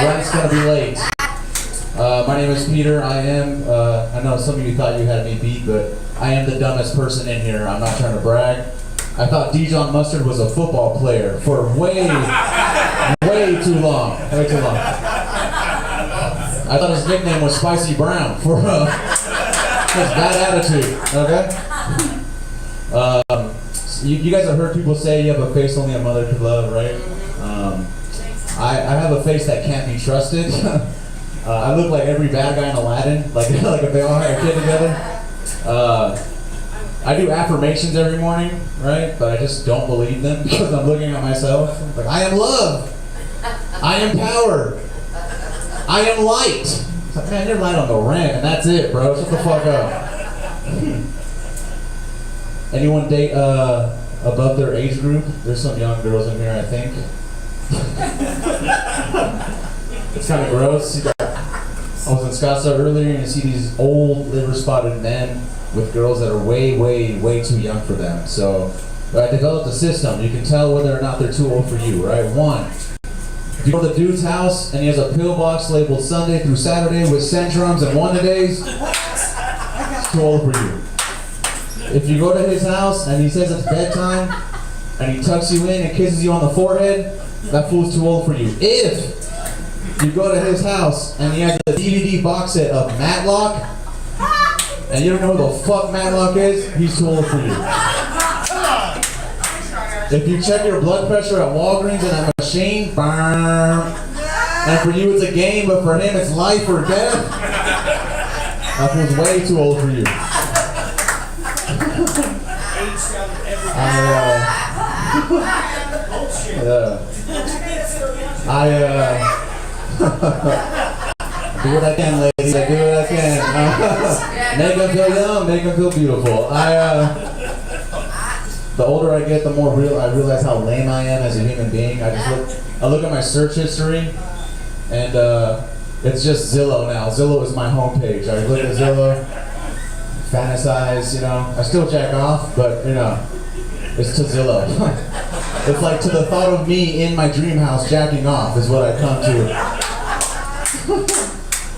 rent's gonna be late. My name is Peter. I am. I know some of you thought you had me beat, but I am the dumbest person in here. I'm not trying to brag. I thought Dijon Mustard was a football player for way too long. Way too long. I thought his nickname was Spicy Brown for his bad attitude. Okay. You guys have heard people say you have a face only a mother could love, right? I have a face that can't be trusted. I look like every bad guy in Aladdin, like if they all had a kid together. I do affirmations every morning, right? But I just don't believe them because I'm looking at myself. Like, I am love. I am power. I am light. It's like, man, you're light on the rant, and that's it, bro. Shut the fuck up. Anyone date above their age group? There's some young girls in here, I think. It's kind of gross. I was in Scottsdale earlier, and you see these old liver-spotted men with girls that are way, way, way too young for them. So I developed a system. You can tell whether or not they're too old for you, right? One, if you go to the dude's house and he has a pillbox labeled Sunday through Saturday with Centrums and Wonder-Days, it's too old for you. If you go to his house and he says it's bedtime and he tucks you in and kisses you on the forehead, that fool's too old for you. If you go to his house and he has a DVD box set of Matlock, and you don't know who the fuck Matlock is, he's too old for you. If you check your blood pressure at Walgreens in a machine, and for you it's a game, but for him it's life or death, that feels way too old for you. Do what I can, ladies. I do what I can. Make them feel young, make them feel beautiful. The older I get, the more I realize how lame I am as a human being. I look at my search history, and it's just Zillow now. Zillow is my homepage. I look at Zillow, fantasize, I still jack off, but it's to Zillow. It's like to the thought of me in my dream house jacking off is what I come to.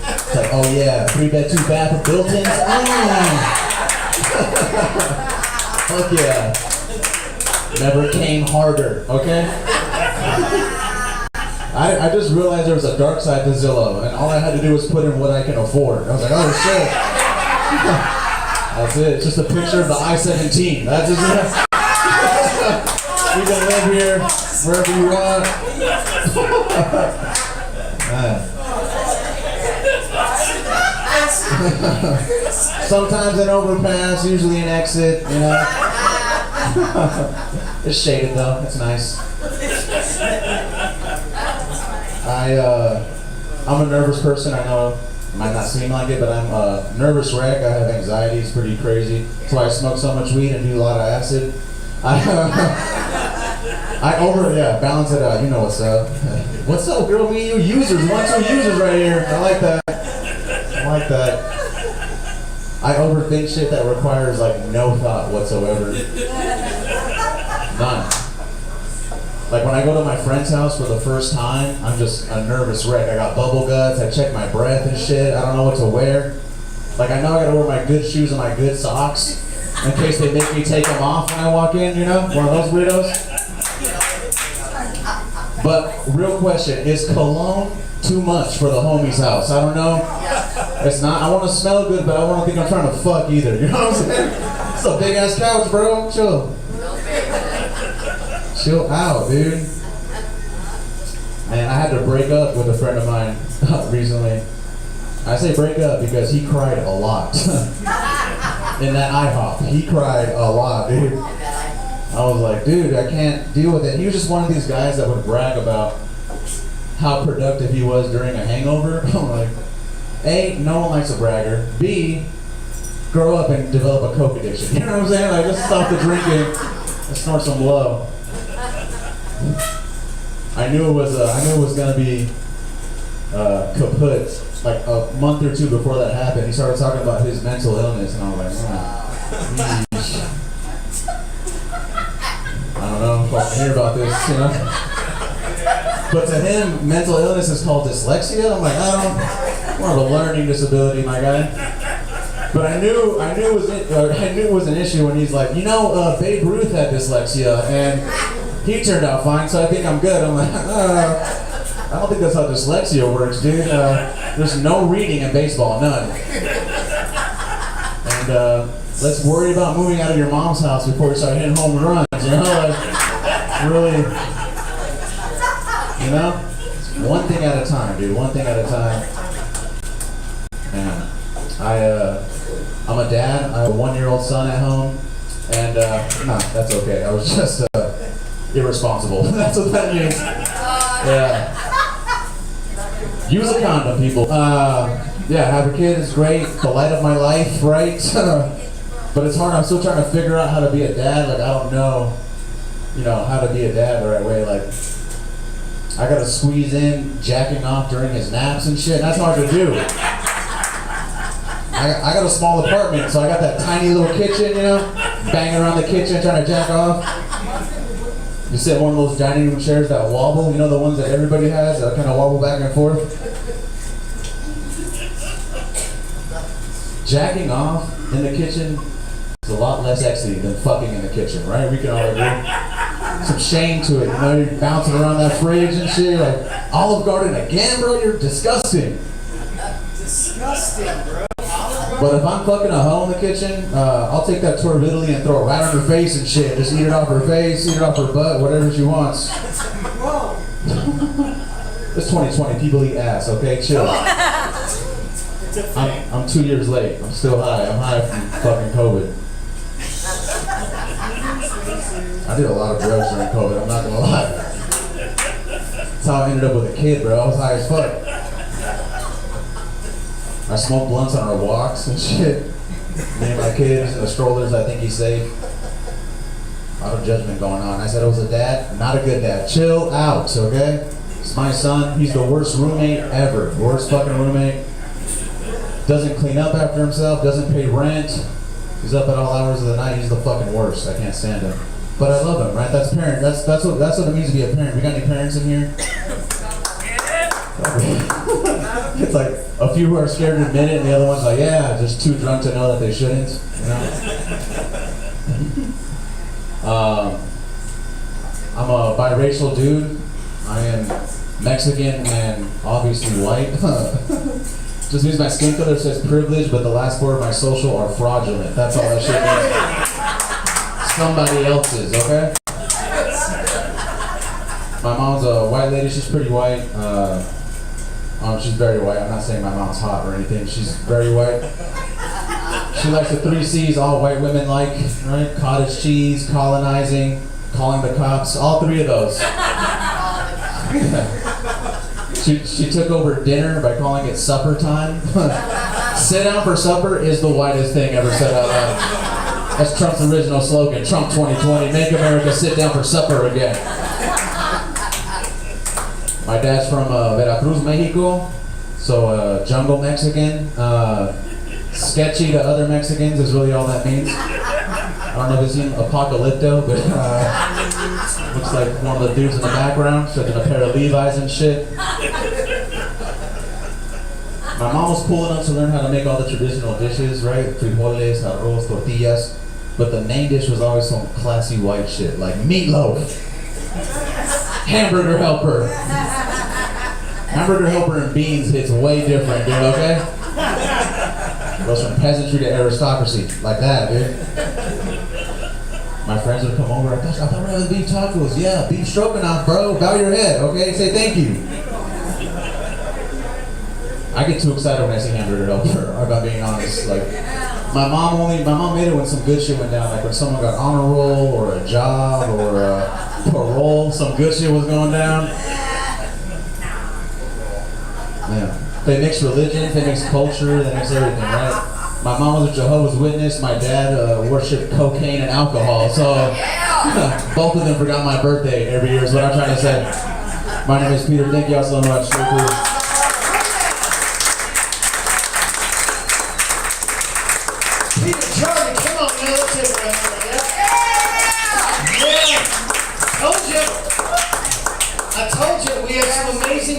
It's like, oh yeah, 3-bed, 2-bath with built-ins. Fuck yeah. Never came harder, okay? I just realized there was a dark side to Zillow, and all I had to do was put in what I can afford. I was like, oh shit. That's it. It's just a picture of the I-17. That's just it. You can live here wherever you want. Sometimes an overpass, usually an exit, It's shaded though, it's nice. I'm a nervous person, I know it might not seem like it, but I'm a nervous wreck. I have anxiety, it's pretty crazy. That's why I smoke so much weed and do a lot of acid. Balance it out, you know what's up. What's up, girl? Me and you users, 1-2 users right here. I like that. I overthink shit that requires like no thought whatsoever. None. Like when I go to my friend's house for the first time, I'm just a nervous wreck. I got bubble guts, I check my breath and shit, I don't know what to wear. Like I know I gotta wear my good shoes and my good socks in case they make me take them off when I walk in, you know? One of those weirdos. But real question, is cologne too much for the homie's house? I don't know. It's not. I want to smell good, but I don't think I'm trying to fuck either. You know what I'm saying? It's a big ass couch, bro. Chill. Chill out, dude. Man, I had to break up with a friend of mine recently. I say break up because he cried a lot. In that IHOP, he cried a lot, dude. I was like, dude, I can't deal with it. He was just one of these guys that would brag about how productive he was during a hangover. I'm like, A, no one likes a bragger. B, grow up and develop a coke addiction. You know what I'm saying? Like, just stop the drinking and snort some blow. I knew it was gonna be kaput. Like a month or two before that happened, he started talking about his mental illness, and I was like, yeesh. I don't know if I can hear about this, you know? But to him, mental illness is called dyslexia. I'm like, more of a learning disability, my guy. But I knew it was an issue when he's like, Babe Ruth had dyslexia, and he turned out fine, so I think I'm good. I'm like, I don't think that's how dyslexia works, dude. There's no reading in baseball, none. And let's worry about moving out of your mom's house before you start hitting home runs, you know? Like, really, you know? One thing at a time, dude, one thing at a time. Man, I'm a dad. I have a 1-year-old son at home. And, that's okay. I was just irresponsible. That's what that means. Yeah. Use a condom, people. Have a kid is great. The light of my life, right? But it's hard. I'm still trying to figure out how to be a dad. Like, I don't know, how to be a dad the right way. Like, I gotta squeeze in jacking off during his naps and shit. That's hard to do. I got a small apartment, so I got that tiny little kitchen, banging around the kitchen trying to jack off. You sit in one of those dining room chairs that wobble, the ones that everybody has that kind of wobble back and forth. Jacking off in the kitchen is a lot less sexy than fucking in the kitchen, right? We can all agree. Some shame to it, you're bouncing around that fridge and shit, like, Olive Garden again, bro? You're disgusting. Disgusting, bro. But if I'm fucking a hoe in the kitchen, I'll take that tour of Italy and throw it right on her face and shit. Just eat it off her face, eat it off her butt, whatever she wants. It's 2020, people eat ass, okay? Chill. I'm 2 years late. I'm still high. I'm high from fucking COVID. I did a lot of drugs during COVID, I'm not gonna lie. That's how I ended up with a kid, bro. I was high as fuck. I smoke blunts on our walks and shit. Me and my kids in the strollers, I think he's safe. A lot of judgment going on. I said I was a dad, not a good dad. Chill out, okay? It's my son. He's the worst roommate ever. Worst fucking roommate. Doesn't clean up after himself, doesn't pay rent. He's up at all hours of the night. He's the fucking worst. I can't stand him. But I love him, right? That's parent. That's what it means to be a parent. We got any parents in here? It's like a few who are scared to admit it, and the other one's like, yeah, just too drunk to know that they shouldn't. I'm a biracial dude. I am Mexican and obviously white. Just means my skin color says privilege, but the last four of my social are fraudulent. That's all that shit means. Somebody else's, okay? My mom's a white lady. She's pretty white. She's very white. I'm not saying my mom's hot or anything. She's very white. She likes the 3 C's all white women like, right? Cottage cheese, colonizing, calling the cops, all 3 of those. She took over dinner by calling it supper time. Sit down for supper is the whitest thing ever said out loud. That's Trump's original slogan, Trump 2020, make America sit down for supper again. My dad's from Veracruz, Mexico, so jungle Mexican. sketchy to other Mexicans is really all that means. I don't know if it's in Apocalypto, but looks like one of the dudes in the background, such a pair of Levi's and shit. My mom was cool enough to learn how to make all the traditional dishes, right? Frijoles, arroz, tortillas. But the main dish was always some classy white shit, like meatloaf, hamburger helper. Hamburger helper and beans hits way different, dude, okay? Goes from peasantry to aristocracy, like that, dude. My friends would come over, I thought we were having beef tacos. Yeah, beef stroganoff, bro. Bow your head, okay? Say thank you. I get too excited when I see hamburger helper, if I'm being honest. Like, my mom made it when some good shit went down, like when someone got on a roll or a job or a parole, some good shit was going down. Man, they mix religion, they mix culture, they mix everything, right? My mom was a Jehovah's Witness, my dad worshipped cocaine and alcohol, so both of them forgot my birthday every year is what I'm trying to say. My name is Peter, thank you all so much. So cool.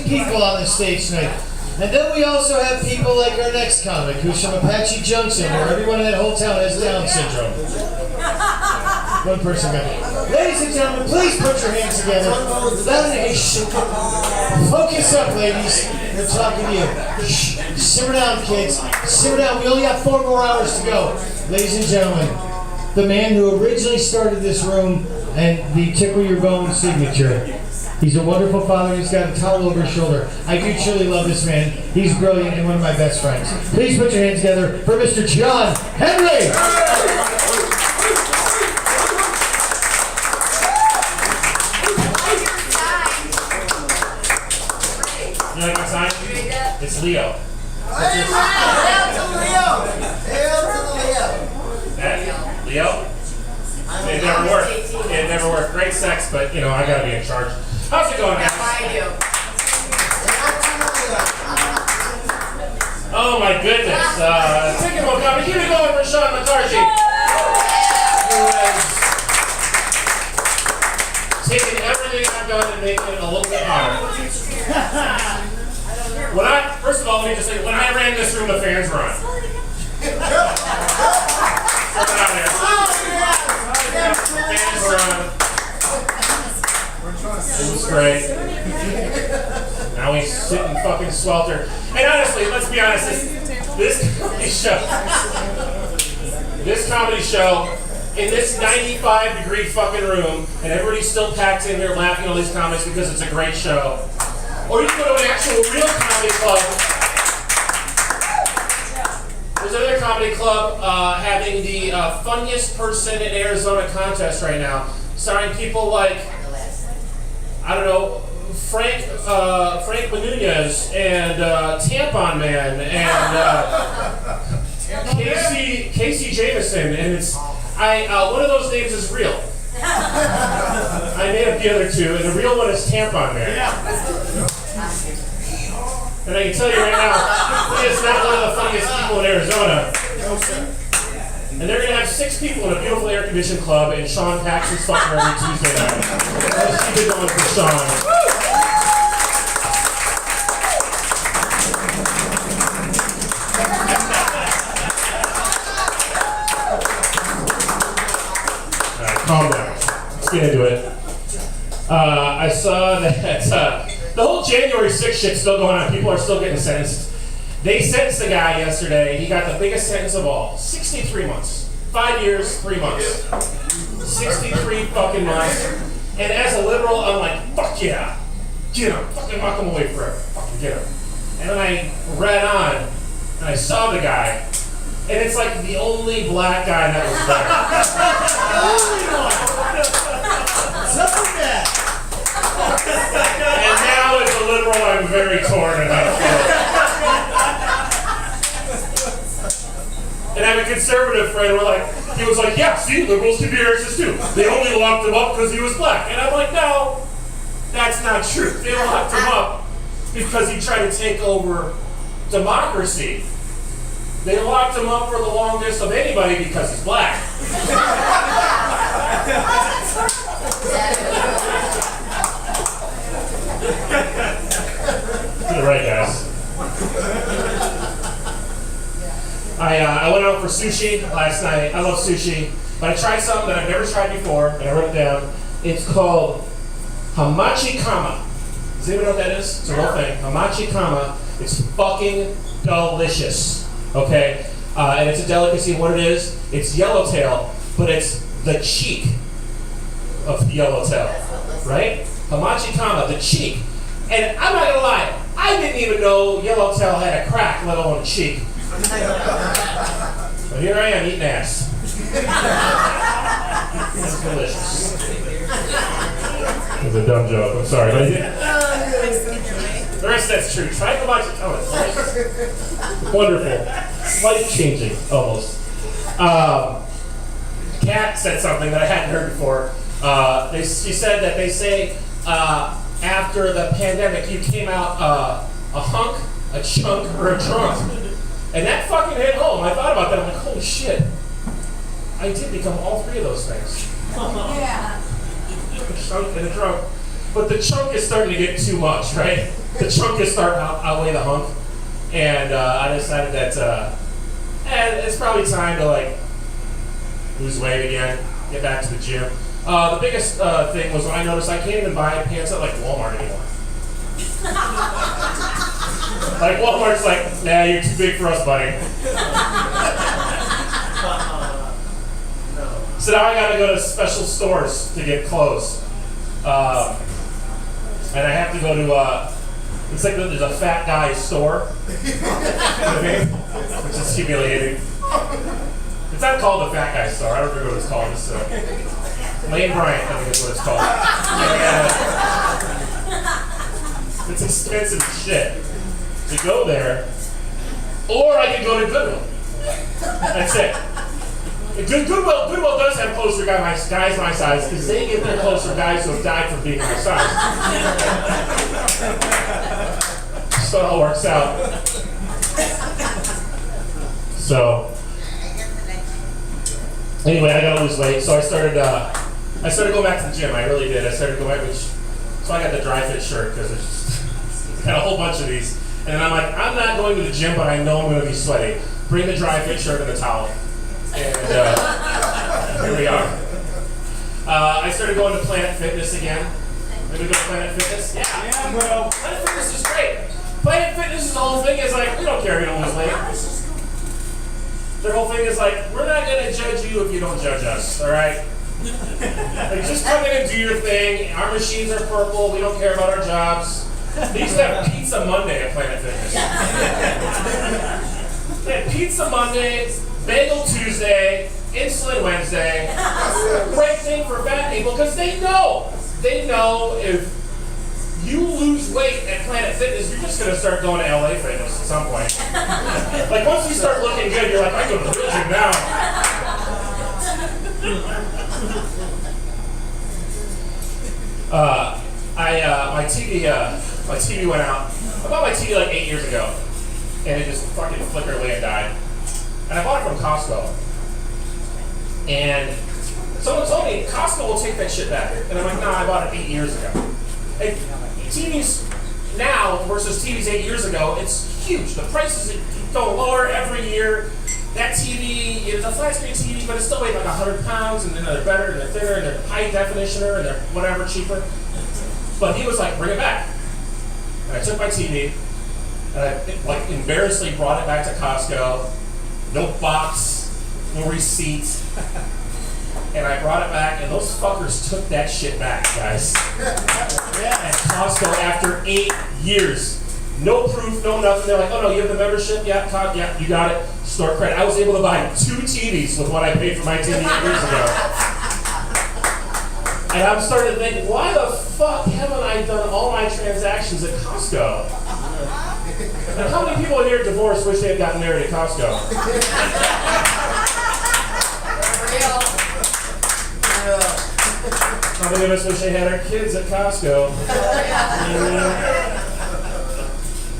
People on the stage tonight. And then we also have people like our next comic, who's from Apache Junction, where everyone in that whole town has Down syndrome. One person got it. Ladies and gentlemen, please put your hands together. Focus up, ladies. They're talking to you. Shh. Simmer down, kids. Simmer down. We only have 4 more hours to go. Ladies and gentlemen, the man who originally started this room and the Tickle Your Bones signature. He's a wonderful father. He's got a towel over his shoulder. I do truly love this man. He's brilliant and one of my best friends. Please put your hands together for Mr. John Henry. You like my sign? It's Leo. Hail to Leo! Hail to Leo! Leo? It never worked. It never worked. Great sex, but you know, I gotta be in charge. How's it going, guys? Oh my goodness. Tickle coming. Keep it going for Sean McCarthy. Who has taken everything I've done and making it a little bit harder. First of all, let me just say, when I ran this room, the fans were on. Throw it out there. The fans were on. It was great. Now we sit and fucking swelter. And honestly, let's be honest, this comedy show, in this 95-degree fucking room, and everybody's still packed in here laughing at all these comics because it's a great show. Or you can go to an actual real comedy club. There's another comedy club having the funniest person in Arizona contest right now, starring people like, I don't know, Frank Menunez and Tampon Man and Casey Jameson, and it's one of those names is real. I made up the other two, and the real one is Tampon Man. And I can tell you right now, he is not one of the funniest people in Arizona. And they're going to have 6 people in a beautiful air-conditioned club, and Sean packs his fucker every Tuesday night. Let's keep it going for Sean. Alright, calm down. Let's get into it. I saw that the whole January 6th shit's still going on. People are still getting sentenced. They sentenced the guy yesterday. He got the biggest sentence of all. 63 months. 5 years, 3 months. 63 fucking months. And as a liberal, I'm like, fuck yeah. Get him. Fucking lock him away forever. Fucking get him. And then I read on, and I saw the guy, and it's like the only black guy that was there. And now as a liberal, I'm very torn and I feel. And I have a conservative friend he was like, yeah, see, liberals can be racist too. They only locked him up because he was black. And I'm like, no, that's not true. They locked him up because he tried to take over democracy. They locked him up for the longest of anybody because he's black. Get it right, guys. I went out for sushi last night. I love sushi, but I tried something that I've never tried before, and I wrote it down. It's called hamachi kama. Does anyone know what that is? It's a real thing. Hamachi kama. It's fucking delicious. Okay? And it's a delicacy. What it is, it's yellowtail, but it's the cheek of the yellowtail. Right? Hamachi kama, the cheek. And I'm not gonna lie, I didn't even know yellowtail had a crack, let alone a cheek. But here I am eating ass. It's delicious. It was a dumb joke, I'm sorry. But the rest of that's true. Try to watch it. Oh, it's delicious. Wonderful. Life-changing, almost. Kat said something that I hadn't heard before. She said that they say after the pandemic you came out a hunk, a chunk, or a drunk. And that fucking hit home. I thought about that. I'm like, holy shit. I did become all three of those things. Yeah. A chunk and a drunk. But the chunk is starting to get too much, right? The chunk is starting to outweigh the hunk. And I decided that it's probably time to like lose weight again, get back to the gym. The biggest thing was when I noticed I can't even buy pants at like Walmart anymore. Like Walmart's like, nah, you're too big for us, buddy. So now I gotta go to special stores to get clothes. And I have to go to, it's like there's a fat guy store. You know what I mean? Which is humiliating. It's not called the fat guy store. I don't remember what it's called. It's Lane Bryant, I think is what it's called. And, it's expensive as shit to go there, or I could go to Goodwill. That's it. Goodwill does have clothes for guys my size because they give their clothes for guys who have died from being my size. So it all works out. So anyway, I gotta lose weight, so I started going back to the gym. I really did. I started going back, so I got the dry fit shirt because it's got a whole bunch of these. And I'm like, I'm not going to the gym, but I know I'm going to be sweaty. Bring the dry fit shirt and the towel. And here we are. I started going to Planet Fitness again. Maybe go to Planet Fitness? Yeah, well, Planet Fitness is great. Planet Fitness' whole thing is like, we don't care if you don't lose weight. Their whole thing is like, we're not going to judge you if you don't judge us, all right? Like, just come in and do your thing. Our machines are purple. We don't care about our jobs. They used to have Pizza Monday at Planet Fitness. They had Pizza Monday, Bagel Tuesday, Insulin Wednesday. Great thing for fat people because they know if you lose weight at Planet Fitness, you're just going to start going to LA Fitness at some point. Like once you start looking good, you're like, I go to the real gym now. My TV went out. I bought my TV like 8 years ago, and it just fucking flickered away and died. And I bought it from Costco. And someone told me Costco will take that shit back, and I'm like, nah, I bought it 8 years ago. And TVs now versus TVs 8 years ago, it's huge. The prices go lower every year. That TV is a flat screen TV, but it's still weighs like 100 pounds, and then they're better, and they're thinner, and they're high definitioner, and they're whatever cheaper. But he was like, bring it back. And I took my TV, and I like embarrassingly brought it back to Costco. No box, no receipt. And I brought it back, and those fuckers took that shit back, guys. At Costco after 8 years. No proof, no nothing. They're like, oh no, you have the membership? Yeah, you got it. Store credit. I was able to buy 2 TVs with what I paid for my TV 8 years ago. And I'm starting to think, why the fuck haven't I done all my transactions at Costco? And how many people here divorced wish they had gotten married at Costco? How many of us wish they had our kids at Costco?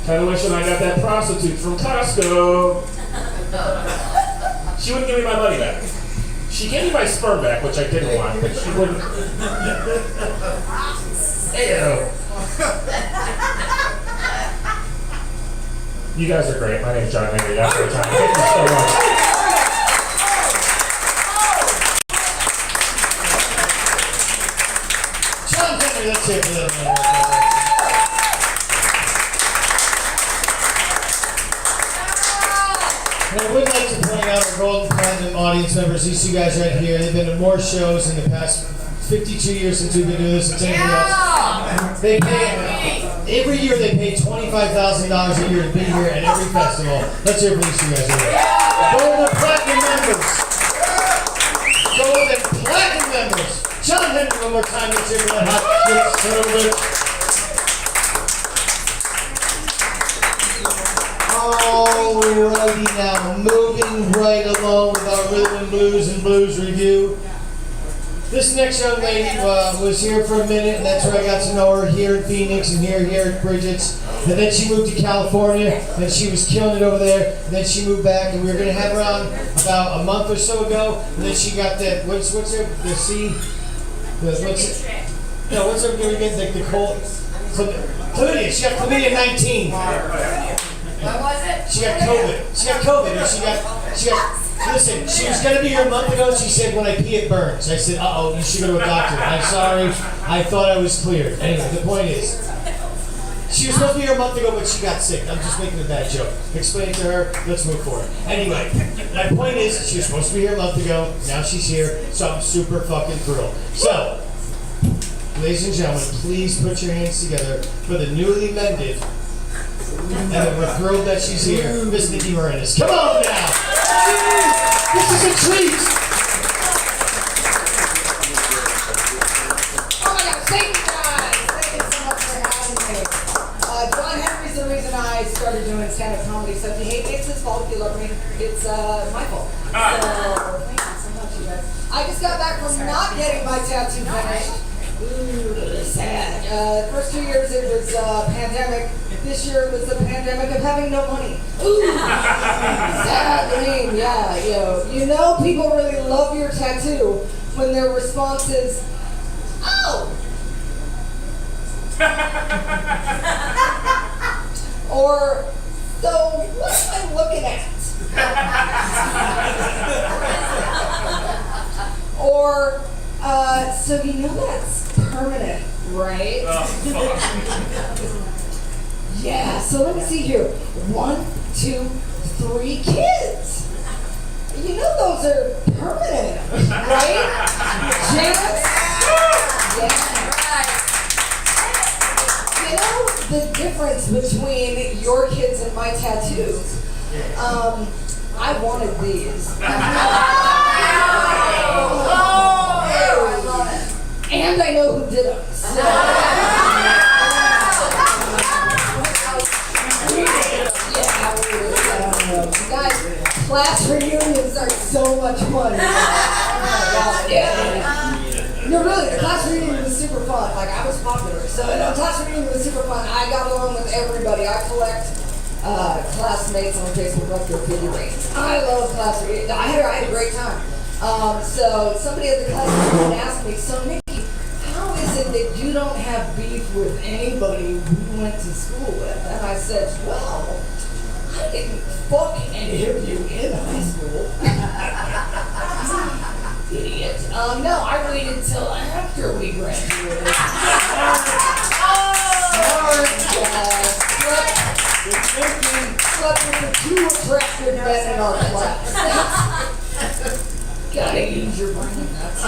Kind of wishing I got that prostitute from Costco. She wouldn't give me my money back. She gave me my sperm back, which I didn't want, but she wouldn't. Ew. You guys are great. My name's John Henry. That's our time. Thank you so much. John Henry, let's hear it for that man. And I would like to point out our Golden Platinum audience members, these two guys right here. They've been to more shows in the past 52 years since we've been doing this than anybody else. They pay, every year they pay $25,000 a year to be here at every festival. Let's hear it for these two guys right here. Golden Platinum members. Golden Platinum members. John Henry, one more time. Let's hear it for that hot shit son of a bitch. Alrighty now, moving right along with our Rhythm and Blues and Blues review. This next young lady was here for a minute, and that's where I got to know her here in Phoenix and here at Briggett's. And then she moved to California, and she was killing it over there. And then she moved back, and we were going to have her on about a month or so ago. And then she got that, what's her, the C? What's it? No, what's her, again, the cold? Chlamydia. She got chlamydia 19. What was it? She got COVID. She got COVID, and she got. Listen, she was gonna be here a month ago. She said, "When I pee, it burns." I said, "Uh-oh, you should go to a doctor." I'm sorry. I thought I was cleared. Anyway, the point is, she was supposed to be here a month ago, but she got sick. I'm just making a bad joke. Explain it to her. Let's move forward. Anyway, my point is, she was supposed to be here a month ago. Now she's here, so I'm super fucking thrilled. So, ladies and gentlemen, please put your hands together for the newly mended. And we're thrilled that she's here, Miss Niki Marinis. Come on now! This is a treat! Oh my God, thank you guys! Thank you so much for having me. John Henry's the reason I started doing stand-up comedy, so if you hate me, it's his fault. If you love me, it's my fault. So, thank you so much, you guys. I just got back from not getting my tattoo finished. Ooh, sad. First 2 years it was pandemic. This year was the pandemic of having no money. Ooh, sad. I mean, yeah, you know people really love your tattoo when their response is, oh. Or, so what am I looking at? Or, so you know that's permanent, right? Yeah, so let me see here. 1, 2, 3 kids. You know those are permanent, right? Janice? Yeah. You know the difference between your kids and my tattoos? I wanted these. And I know who did them. So. Guys, class reunions are so much fun. No, really, the class reunion was super fun. Like, I was popular. So, the class reunion was super fun. I got along with everybody. I collect classmates on Facebook like their figurines. I love class reunions. I had a great time. So, somebody at the class reunion asked me, so Niki, how is it that you don't have beef with anybody we went to school with? And I said, well, I didn't fuck any of you in high school. Idiot. No, I waited till after we graduated. Slept with the 2 attractive men in our class. Gotta use your brain. That's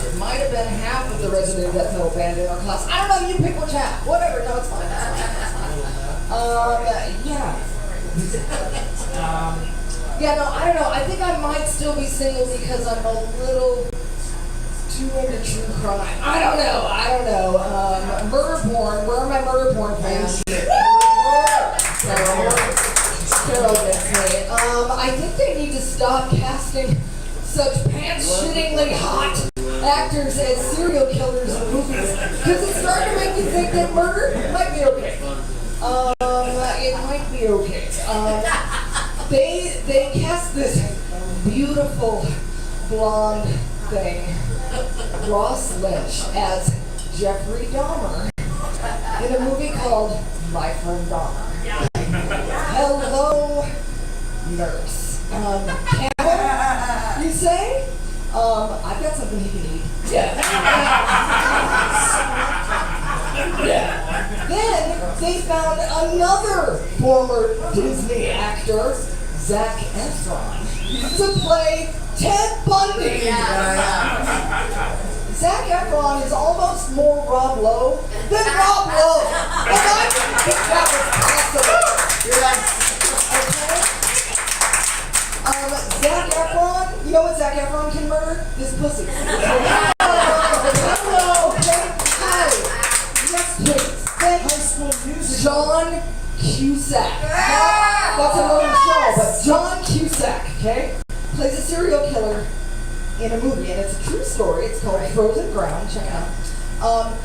it might have been half of the resident death metal band in our class. I don't know, you pick which half. Whatever, no, it's fine. Yeah. Yeah, no, I don't know. I think I might still be single because I'm a little too into true crime. I don't know. Murder porn. Where are my murder porn fans? Carol gets me. I think they need to stop casting such pants-shittingly hot actors as serial killers in movies because it's starting to make you think that murder might be okay. It might be okay. They blonde thing, Ross Lynch, as Jeffrey Dahmer in a movie called My Friend Dahmer. Hello, nurse. Campbell, you say? I've got something he can eat. Yeah. Yeah. Then they found another former Disney actor, Zac Efron, to play Ted Bundy. Zac Efron is almost more Rob Lowe than Rob Lowe. And I didn't think that was possible. Okay? Zac Efron, you know what Zac Efron can murder? His pussy. Hello, okay? Hi. Next, please. High School Musical. John Cusack. That's another show, but John Cusack, okay? Plays a serial killer in a movie, and it's a true story. It's called Frozen Ground. Check it out.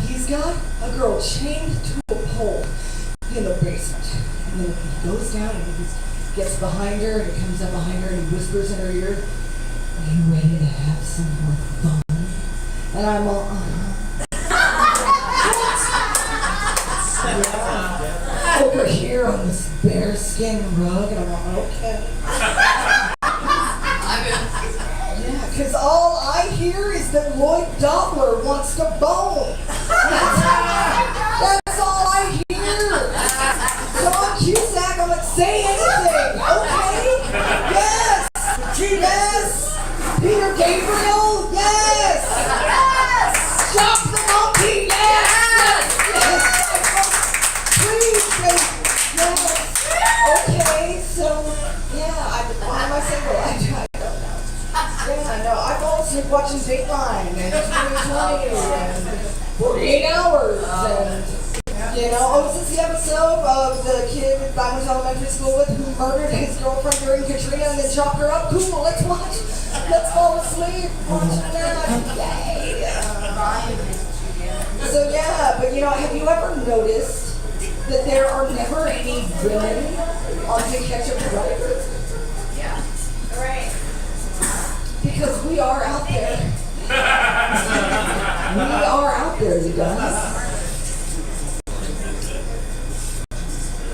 He's got a girl chained to a pole in the basement. And then he goes down and he gets behind her, and he comes up behind her and he whispers in her ear, "Are you ready to have some more fun?" And I'm all, yeah. Over here on this bearskin rug, and I'm all, okay. Yeah, because all I hear is that Lloyd Dobler wants to bone. That's all I hear. John Cusack, I'm not saying anything, okay? Yes! Yes! Peter Gabriel, yes! Shock the monkey, yes! Please, yes! Okay, so, yeah, why am I single? I don't know. Yeah, no, I've also been watching Dateline and 2020 and 48 Hours and, you know, this is the episode of the kid I went to elementary school with who murdered his girlfriend during Katrina and then chopped her up. Cool, let's watch. Let's fall asleep. Watching that. Yay. So yeah, but you know, have you ever noticed that there are never any women on To Catch a Predator? Yeah. Right. Because we are out there. We are out there, you guys.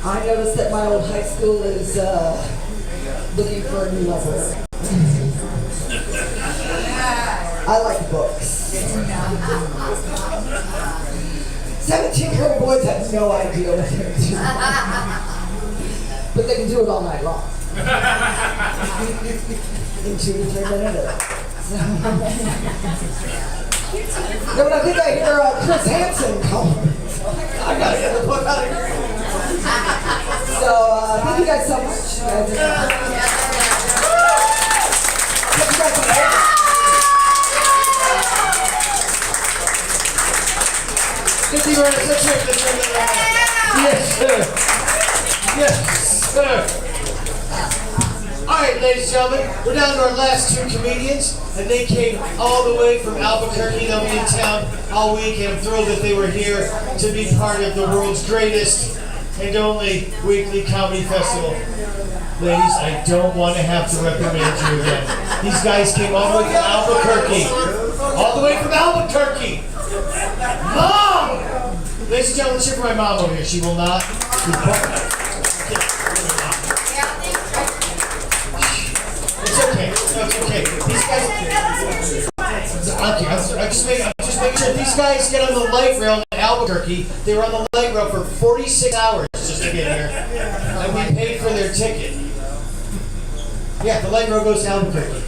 I noticed that my old high school is looking for a new lover. I like books. 17-year-old boys have no idea what they're doing. But they can do it all night long. In 2 to 3 minutes. No, but I think I hear Chris Hansen calling. I gotta get the book out of here. So, thank you guys so much. Thank you guys so much. Thank you very much. Yes, sir. Yes, sir. All right, ladies and gentlemen, we're down to our last 2 comedians, and they came all the way from Albuquerque. They'll be in town all week, and I'm thrilled that they were here to be part of the world's greatest and only weekly comedy festival. Ladies, I don't want to have to reprimand you again. These guys came all the way from Albuquerque. All the way from Albuquerque. Mom! Ladies and gentlemen, cheer for my mom over here. She will not. It's okay. It's okay. These guys. Okay, I'm just making sure these guys get on the light rail in Albuquerque. They were on the light rail for 46 hours just to get here, and we paid for their ticket. Yeah, the light rail goes to Albuquerque.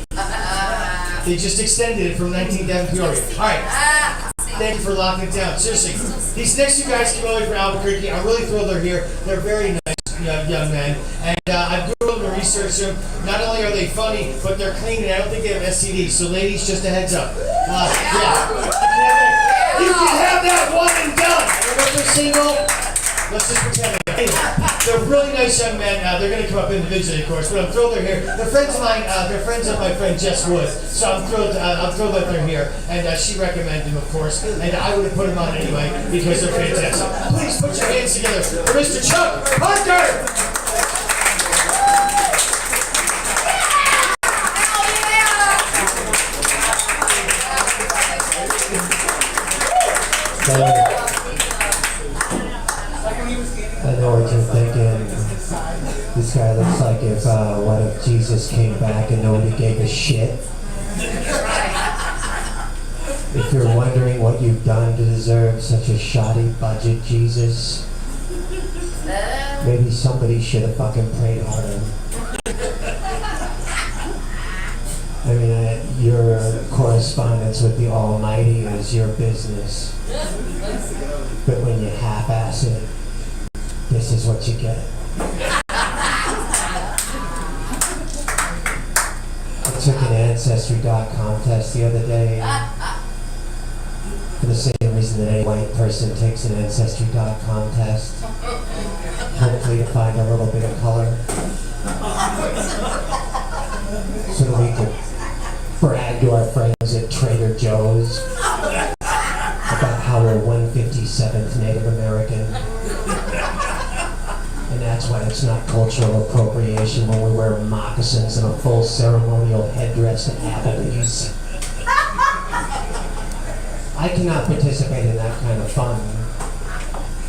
They just extended it from 19th Avenue to Peoria. All right. Thank you for locking it down. Seriously, these next 2 guys came over from Albuquerque. I'm really thrilled they're here. They're very nice young men, and I've Googled them and researched them. Not only are they funny, but they're clean, and I don't think they have STDs. So, ladies, just a heads up. Yeah, you can have that one and done. I don't know if they're single. Let's just pretend. They're really nice young men. They're going to come up individually, of course, but I'm thrilled they're here. They're friends of mine. They're friends of my friend Jess Wood. So I'm thrilled that they're here. And she recommended them, of course. And I would have put them on anyway because they're fantastic. Please put your hands together for Mr. Chuck Parker. I know what you're thinking. This guy looks like if, what if Jesus came back and nobody gave a shit? If you're wondering what you've done to deserve such a shoddy budget, Jesus, maybe somebody should have fucking prayed harder. I mean, your correspondence with the Almighty is your business. But when you half-ass it, this is what you get. I took an Ancestry.com test the other day for the same reason that any white person takes an Ancestry.com test. Hopefully to find a little bit of color. So that we could brag to our friends at Trader Joe's about how we're 157th Native American. And that's why it's not cultural appropriation when we wear moccasins and a full ceremonial headdress at Applebee's. I cannot participate in that kind of fun.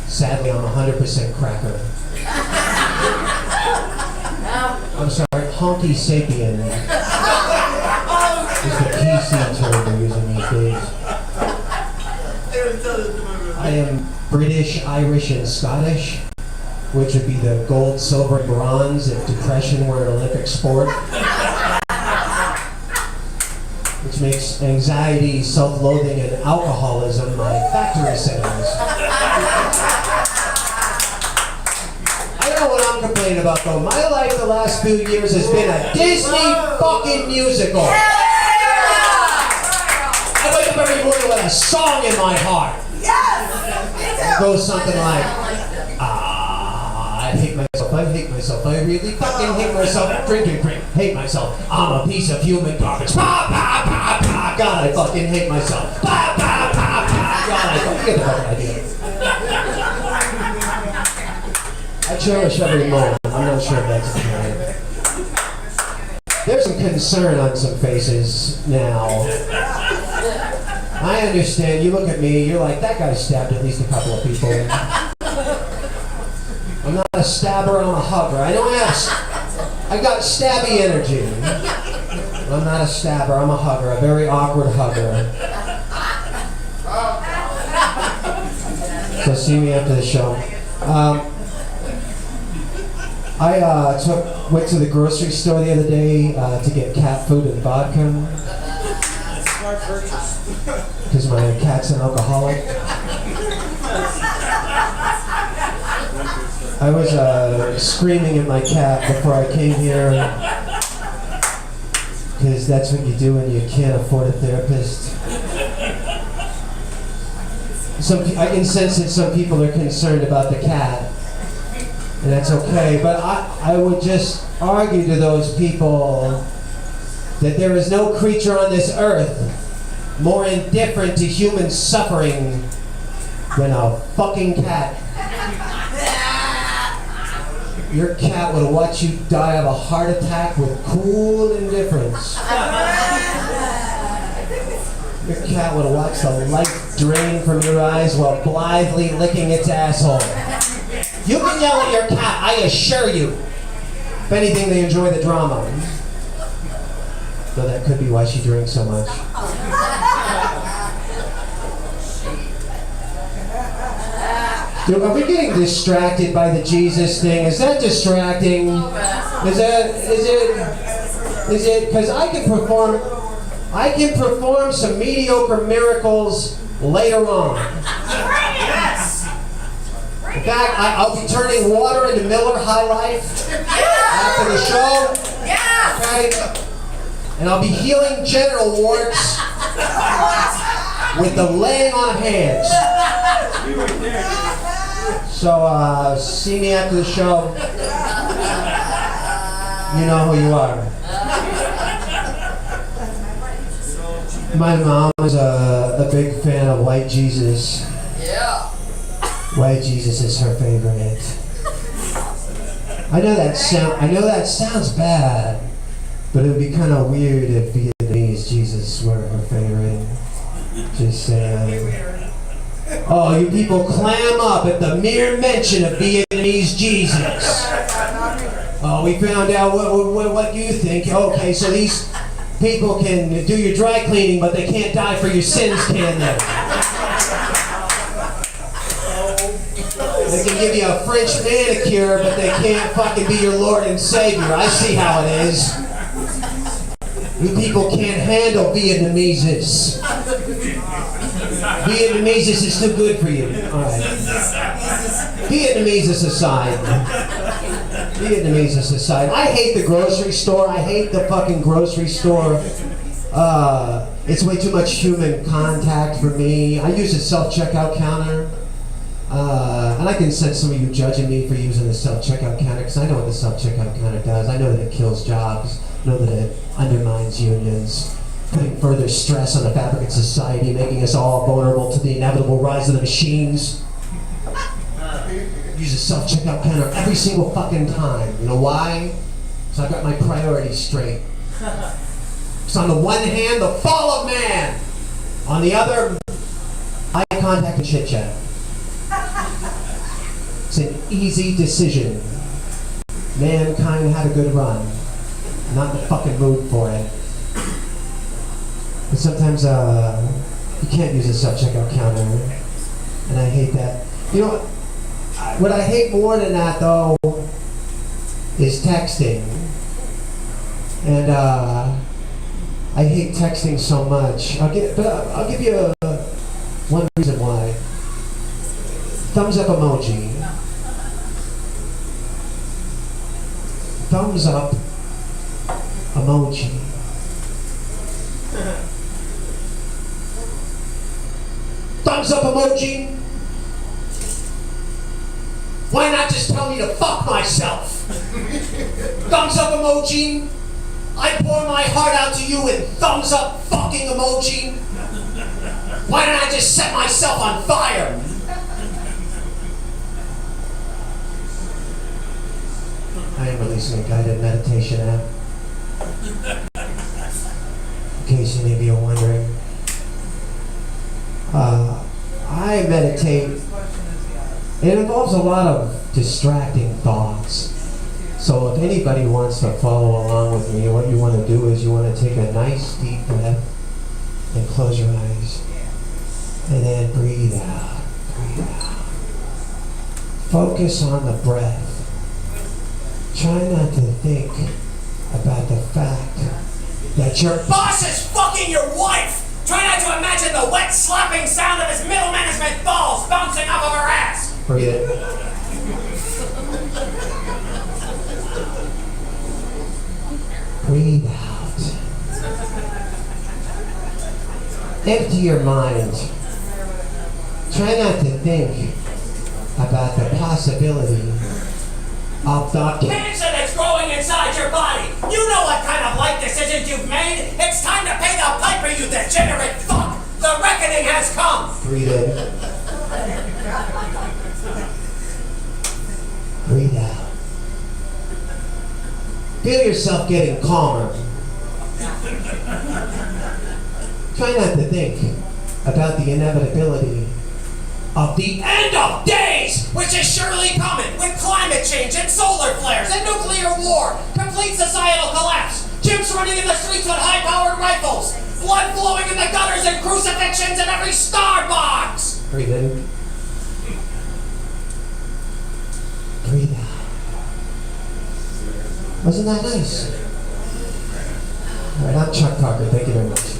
Sadly, I'm 100% cracker. I'm sorry, honky sapien is the PC term we're using these days. I am British, Irish, and Scottish, which would be the gold, silver, and bronze if depression were an Olympic sport. Which makes anxiety, self-loathing, and alcoholism my factory settings. I don't know what I'm complaining about though. My life the last few years has been a Disney fucking musical. I wake up every morning with a song in my heart. It goes something like, I hate myself, I really fucking hate myself, drink, hate myself, I'm a piece of human garbage, God, I fucking hate myself, God, I fucking get the fucking idea. I cherish every moment, I'm not sure if that's okay. There's some concern on some faces now. I understand, you look at me, you're like, that guy stabbed at least a couple of people. I'm not a stabber, I'm a hugger. I know I got stabby energy. I'm not a stabber, I'm a hugger, a very awkward hugger. So see me after the show. I went to the grocery store the other day to get cat food and vodka. Because my cat's an alcoholic. I was screaming at my cat before I came here, because that's what you do when you can't afford a therapist. I can sense that some people are concerned about the cat, and that's okay, but I would just argue to those people that there is no creature on this earth more indifferent to human suffering than a fucking cat. Your cat would watch you die of a heart attack with cool indifference. Your cat would watch the light drain from your eyes while blithely licking its asshole. You can yell at your cat, I assure you. If anything, they enjoy the drama. Though that could be why she drinks so much. Dude, are we getting distracted by the Jesus thing? Is that distracting? Is it, because I can perform some mediocre miracles later on. Yes! In fact, I'll be turning water into Miller High Life after the show. Okay? And I'll be healing genital warts with the laying on of hands. So, see me after the show. You know who you are. My mom is a big fan of White Jesus. Yeah. White Jesus is her favorite. I know that sounds bad, but it would be kind of weird if Vietnamese Jesus were her favorite. Just saying. Oh, you people clam up at the mere mention of Vietnamese Jesus. Oh, we found out what you think. Okay, so these people can do your dry cleaning, but they can't die for your sins, can they? They can give you a French manicure, but they can't fucking be your Lord and Savior. I see how it is. You people can't handle Vietnameses. Vietnameses is too good for you. All right. Vietnameses aside. Vietnameses aside. I hate the grocery store. I hate the fucking grocery store. It's way too much human contact for me. I use a self-checkout counter. And I can sense some of you judging me for using the self-checkout counter because I know what the self-checkout counter does. I know that it kills jobs. I know that it undermines unions, putting further stress on the fabric of society, making us all vulnerable to the inevitable rise of the machines. Use a self-checkout counter every single fucking time. You know why? So I've got my priorities straight. So on the one hand, the fall of man. On the other, eye contact and chit chat. It's an easy decision. Mankind had a good run. I'm not in the fucking mood for it. But sometimes you can't use a self-checkout counter. And I hate that. You know what I hate more than that though is texting. And I hate texting so much. I'll give you one reason why. Thumbs up emoji. Thumbs up emoji. Thumbs up emoji. Why not just tell me to fuck myself? Thumbs up emoji. I pour my heart out to you in thumbs up fucking emoji. Why don't I just set myself on fire? I am releasing a guided meditation app. In case any of you are wondering. I meditate. It involves a lot of distracting thoughts. So if anybody wants to follow along with me, what you want to do is you want to take a nice deep breath and close your eyes. And then breathe out. Breathe out. Focus on the breath. Try not to think about the fact that your boss is fucking your wife. Try not to imagine the wet slapping sound of his middle management balls bouncing off of her ass. Breathe it. Breathe out. Empty your mind. Try not to think about the possibility of the cancer that's growing inside your body. You know what kind of life decisions you've made. It's time to pay the piper, you degenerate fuck. The reckoning has come. Breathe in. Breathe out. Feel yourself getting calmer. Try not to think about the inevitability of the end of days, which is surely coming with climate change and solar flares and nuclear war, complete societal collapse, gyms running in the streets with high-powered rifles, blood flowing in the gutters and crucifixions in every Starbucks. Breathe in. Breathe out. Wasn't that nice? All right, I'm Chuck Parker. Thank you very much.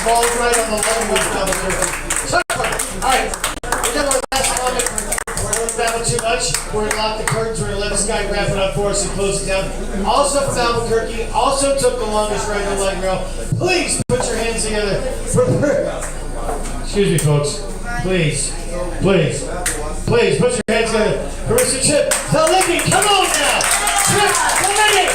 Ball right on the line with Albuquerque. Alright, we're gonna our last comment. We're not babbling too much. We're gonna lock the curtains. We're gonna let this guy wrap it up for us and close it down. Also from Albuquerque, also took the longest ride to the light rail. Please put your hands together. Excuse me, folks. Please put your hands together for Mr. Tripp Stelnicki. Come on now! Tripp Stelnicki!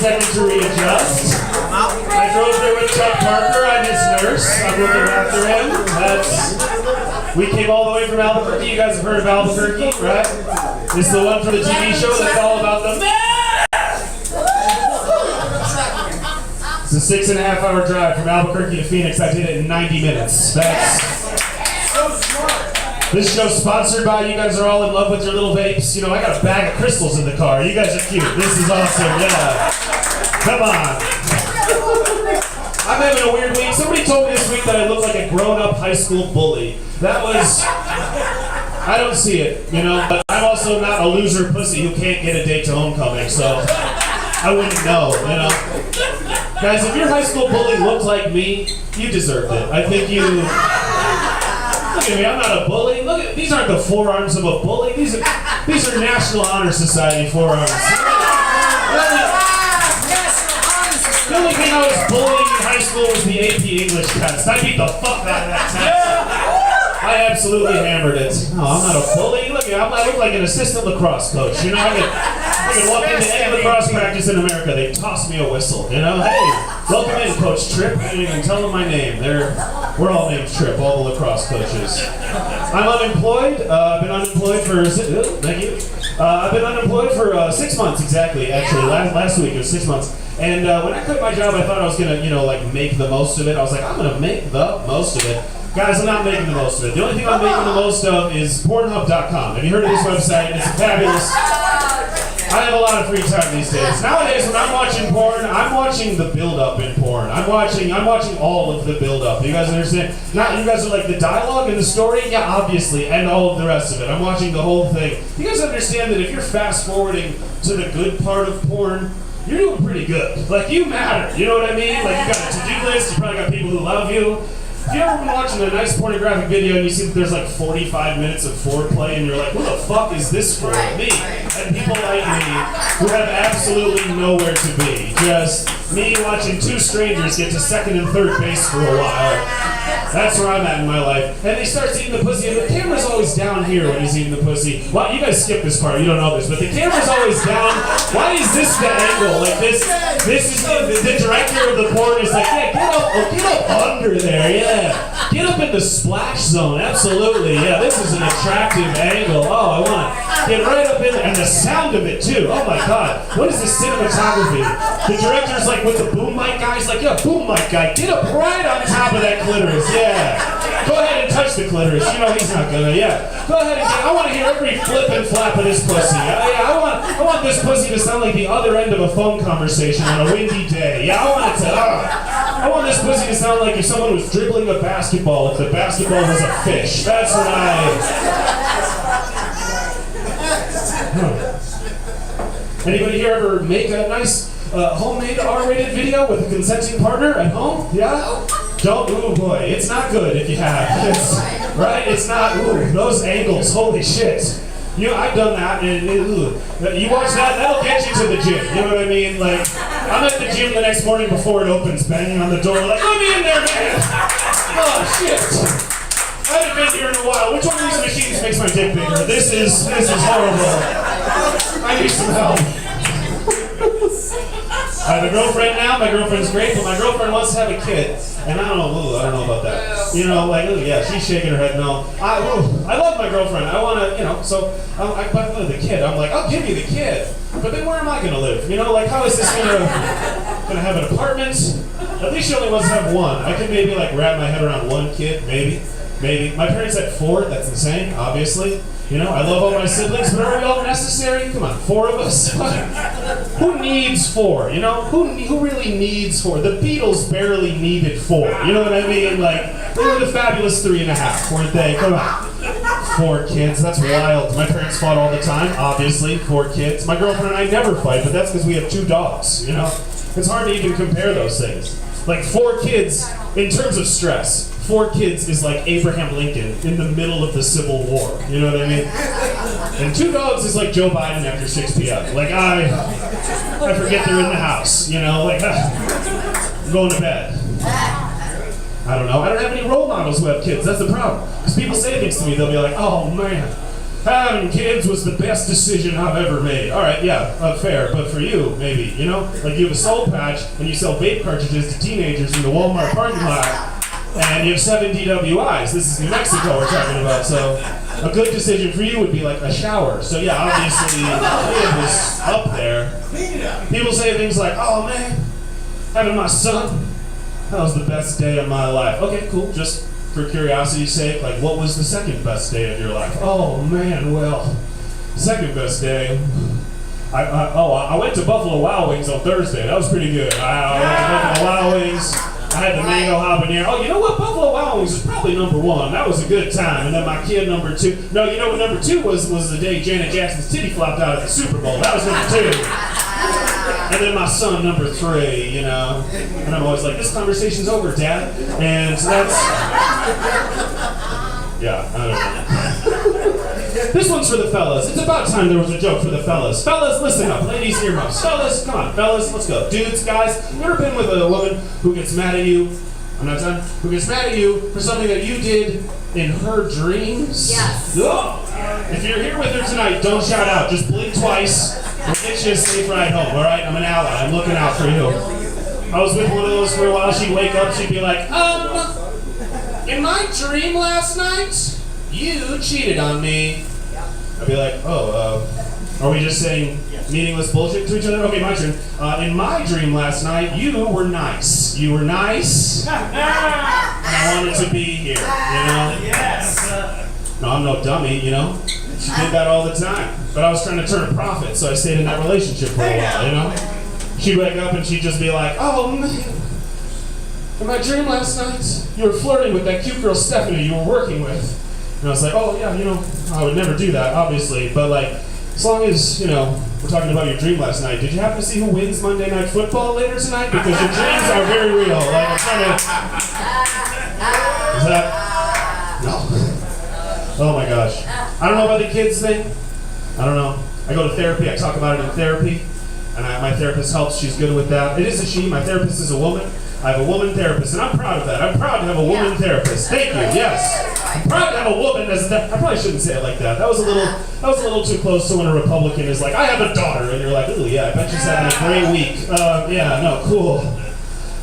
Second to readjust. I drove there with Chuck Parker. I'm his nurse. I'm looking We came all the way from Albuquerque. You guys have heard of Albuquerque, right? This is the one from the TV show that's all about the man. It's a 6.5-hour drive from Albuquerque to Phoenix. I did it in 90 minutes. This show's sponsored by, you guys are all in love with your little vapes. You know, I got a bag of crystals in the car. You guys are cute. This is awesome, yeah. Come on. I'm having a weird week. Somebody told me this week that I look like a grown-up high school bully. That was, I don't see it, you know, but I'm also not a loser pussy who can't get a date to homecoming, so I wouldn't know, you know. Guys, if your high school bully looked like me, you deserved it. I think you... Look at me, I'm not a bully. Look at these aren't the forearms of a bully. These are National Honor Society forearms. The only thing I was bullying in high school was the AP English test. I beat the fuck out of that test. I absolutely hammered it. No, I'm not a bully. Look at me, I look like an assistant lacrosse coach. You know, I could walk into any lacrosse practice in America. They toss me a whistle. You know, hey, welcome in, Coach Tripp. I didn't even tell them my name. We're all named Tripp, all the lacrosse coaches. I'm unemployed. I've been unemployed for, thank you. I've been unemployed for 6 months exactly, actually. Last week it was 6 months. And when I quit my job, I thought I was gonna, you know, like make the most of it. I was like, I'm gonna make the most of it. Guys, I'm not making the most of it. The only thing I'm making the most of is Pornhub.com. Have you heard of this website? It's fabulous. I have a lot of free time these days. Nowadays, when I'm watching porn, I'm watching the build-up in porn. I'm watching all of the build-up. You guys understand? Not you guys are like the dialogue and the story, yeah, obviously, and all of the rest of it. I'm watching the whole thing. You guys understand that if you're fast-forwarding to the good part of porn, you're doing pretty good. Like, you matter. You know what I mean? Like, you got a to-do list. You probably got people who love you. If you ever been watching a nice pornographic video and you see that there's like 45 minutes of foreplay and you're like, who the fuck is this for? Me. And people like me who have absolutely nowhere to be. Just me watching two strangers get to second and third base for a while. That's where I'm at in my life. And he starts eating the pussy, and the camera's always down here when he's eating the pussy. Well, you guys skip this part, you don't know this, but the camera's always down. Why is this the angle? Like this is the director of the porn is like, yeah, get up under there, yeah. Get up in the splash zone, absolutely, yeah. This is an attractive angle. Oh, I want to get right up in there, and the sound of it too. Oh my God, what is this cinematography? The director's like with the boom mic guy. He's like, yeah, boom mic guy, get up right on top of that clitoris, yeah. Go ahead and touch the clitoris. You know he's not gonna, yeah. Go ahead and I want to hear every flip and flap of this pussy. Yeah, I want this pussy to sound like the other end of a phone conversation on a windy day. Yeah, I want this pussy to sound like if someone was dribbling a basketball, if the basketball was a fish. That's what Anybody here ever make a nice homemade R-rated video with a consenting partner at home? Yeah? Don't, ooh boy, it's not good if you have. Right? It's not, ooh, those angles, holy shit. You know, I've done that, and you watch that, that'll get you to the gym. You know what I mean? Like, I'm at the gym the next morning before it opens, banging on the door, like, let me in there, man! Oh, shit! I haven't been here in a while. Which one of these machines makes my dick bigger? This is horrible. I need some help. I have a girlfriend now. My girlfriend's great, but my girlfriend wants to have a kid, and I don't know about that. You know, like, yeah, she's shaking her head no. I love my girlfriend. I want to, you know, so I love the kid. I'm like, I'll give you the kid, but then where am I going to live? You know, like, how is this gonna have an apartment? At least she only wants to have one. I could maybe like wrap my head around one kid, maybe. My parents had 4. That's insane, obviously. You know, I love all my siblings, but are we all necessary? Come on, 4 of us? Who needs 4? You know, who really needs 4? The Beatles barely needed 4. You know what I mean? Like, they were the fabulous 3.5, weren't they? Come on. 4 kids, that's wild. My parents fought all the time, obviously, 4 kids. My girlfriend and I never fight, but that's because we have 2 dogs, you know? It's hard to even compare those things. Like, 4 kids, in terms of stress, 4 kids is like Abraham Lincoln in the middle of the Civil War. You know what I mean? And 2 dogs is like Joe Biden after 6 p.m. Like, I forget they're in the house, you know? Like, I'm going to bed. I don't know. I don't have any role models who have kids. That's the problem. Because people say things to me, they'll be like, oh, man, having kids was the best decision I've ever made. All right, yeah, fair, but for you, maybe, you know? Like, you have a soul patch and you sell vape cartridges to teenagers in the Walmart parking lot. and you have 7 DWIs. This is New Mexico we're talking about, so a good decision for you would be like a shower. So yeah, obviously it was up there. People say things like, oh man, having my son, that was the best day of my life. Okay, cool, just for curiosity's sake, like what was the second best day of your life? Oh man, well, second best day, I went to Buffalo Wild Wings on Thursday. That was pretty good. I went to Buffalo Wild Wings. I had the mango habanero. Oh, you know what? Buffalo Wild Wings is probably number 1. That was a good time. And then my kid number 2. No, you know what number 2 was the day Janet Jackson's titty flopped out at the Super Bowl. That was number 2. And then my son number 3, you know. And I'm always like, this conversation's over, Dad. And so that's... Yeah, I don't know. This one's for the fellas. It's about time there was a joke for the fellas. Fellas, listen up. Ladies, earmuffs. Fellas, come on. Fellas, let's go. Dudes, guys, you ever been with a woman who gets mad at you? I'm not done. Who gets mad at you for something that you did in her dreams? Yes. Oh. If you're here with her tonight, don't shout out. Just blink twice. We'll get you a safe ride home, all right? I'm an ally. I'm looking out for you. I was with one of those for a while. She'd wake up. She'd be like, in my dream last night, you cheated on me. I'd be like, are we just saying meaningless bullshit to each other? Okay, my turn. In my dream last night, you were nice. You were nice, and I wanted to be here, you know? Yes. No, I'm no dummy, you know? She did that all the time. But I was trying to turn a profit, so I stayed in that relationship for a while, you know? She'd wake up and she'd just be like, oh, man. In my dream last night, you were flirting with that cute girl Stephanie you were working with. And I was like, oh yeah, you know, I would never do that, obviously. But like, as long as, you know, we're talking about your dream last night, did you happen to see who wins Monday Night Football later tonight? Because your dreams are very real. Like, I'm trying to... Is that... No. Oh my gosh. I don't know about the kids thing. I don't know. I go to therapy, I talk about it in therapy. And my therapist helps, she's good with that. It is a she, my therapist is a woman. I have a woman therapist, and I'm proud of that. I'm proud to have a woman therapist. Thank you. Yes, I'm proud to have a woman as that. I probably shouldn't say it like that. That was a little too close to when a Republican is like, I have a daughter, and you're like, ooh, yeah, I bet she's having a great week. Yeah, no, cool.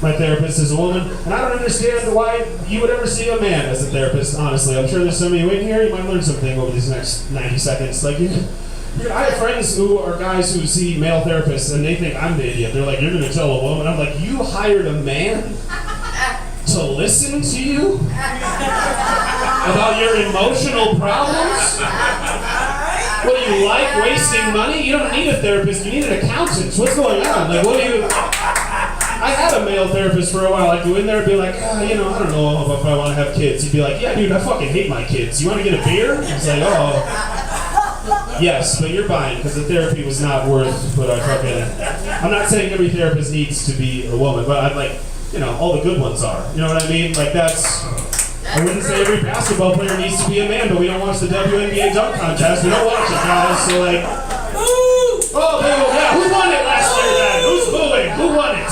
My therapist is a woman, and I don't understand why you would ever see a man as a therapist. Honestly, I'm sure there's some of you in here. You might learn something over these next 90 seconds. Like I have friends who are guys who see male therapists and they think I'm the idiot. They're like, you're going to tell a woman? I'm like, you hired a man to listen to you about your emotional problems? What do you like, wasting money? You don't need a therapist, you need an accountant. What's going on? Like, what do you... I had a male therapist for a while. I'd go in there and be like, you know, I don't know if I want to have kids. He'd be like, yeah, dude, I fucking hate my kids. You want to get a beer? I was like, oh... Yes, but you're buying because the therapy was not worth what I fucking... I'm not saying every therapist needs to be a woman, but I'm like, you know, all the good ones are. You know what I mean? Like that's... I wouldn't say every basketball player needs to be a man, but we don't watch the WNBA dunk contest. We don't watch it, guys. So like... Oh, yeah, who won it last year then? Who's booing? Who won it?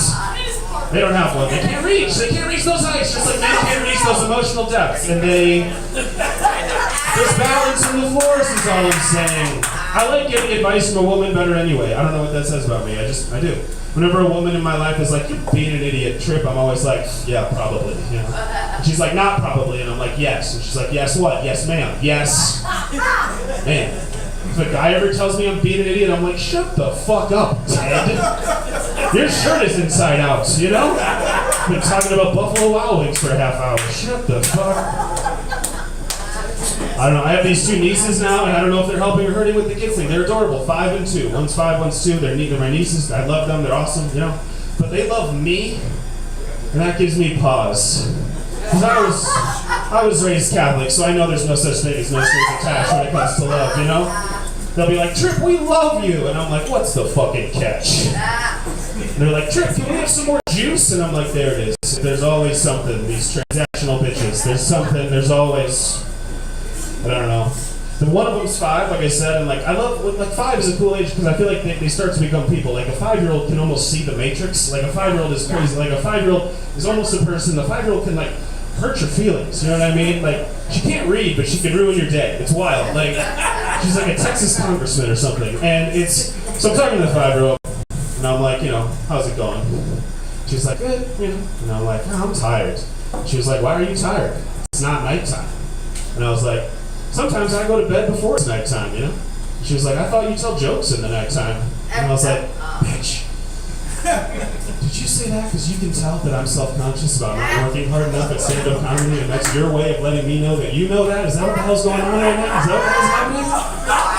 They don't have one. They can't reach. They can't reach those heights, just like men can't reach those emotional depths. And they... There's balance in the force is all I'm saying. I like getting advice from a woman better anyway. I don't know what that says about me. I do. Whenever a woman in my life is like, you're being an idiot, Tripp, I'm always like, yeah, probably. You know? And she's like, not probably. And I'm like, yes. And she's like, yes what? Yes, ma'am. Yes. Man. If a guy ever tells me I'm being an idiot, I'm like, shut the fuck up, Ted. Your shirt is inside out, you know? I've been talking about Buffalo Wild Wings for a half hour. Shut the fuck. I don't know, I have these 2 nieces now, and I don't know if they're helping or hurting with the kids thing. They're adorable, 5 and 2. One's 5, one's 2. They're my nieces. I love them. They're awesome, you know? But they love me, and that gives me pause. Because I was raised Catholic, so I know there's no such thing as no strings attached when it comes to love, you know? They'll be like, Tripp, we love you. And I'm like, what's the fucking catch? And they're like, Tripp, can we have some more juice? And I'm like, there it is. There's always something, these transactional bitches. There's something, there's always... I don't know. The one of them's 5, like I said, and like I love, like 5 is a cool age because I feel like they start to become people. Like a 5-year-old can almost see the Matrix. Like a 5-year-old is crazy. Like a 5-year-old is almost a person. The 5-year-old can like hurt your feelings. You know what I mean? Like she can't read, but she can ruin your day. It's wild. Like she's like a Texas congressman or something. And it's so I'm talking to the 5-year-old, and I'm like, you know, how's it going? She's like, good, you know. And I'm like, oh, I'm tired. She was like, why are you tired? It's not nighttime. And I was like, sometimes I go to bed before it's nighttime, you know? She was like, I thought you tell jokes in the nighttime. And I was like, bitch. Did you say that because you can tell that I'm self-conscious about not working hard enough at stand-up comedy, and that's your way of letting me know that you know that? Is that what the hell's going on right now? Is that what the hell's happening?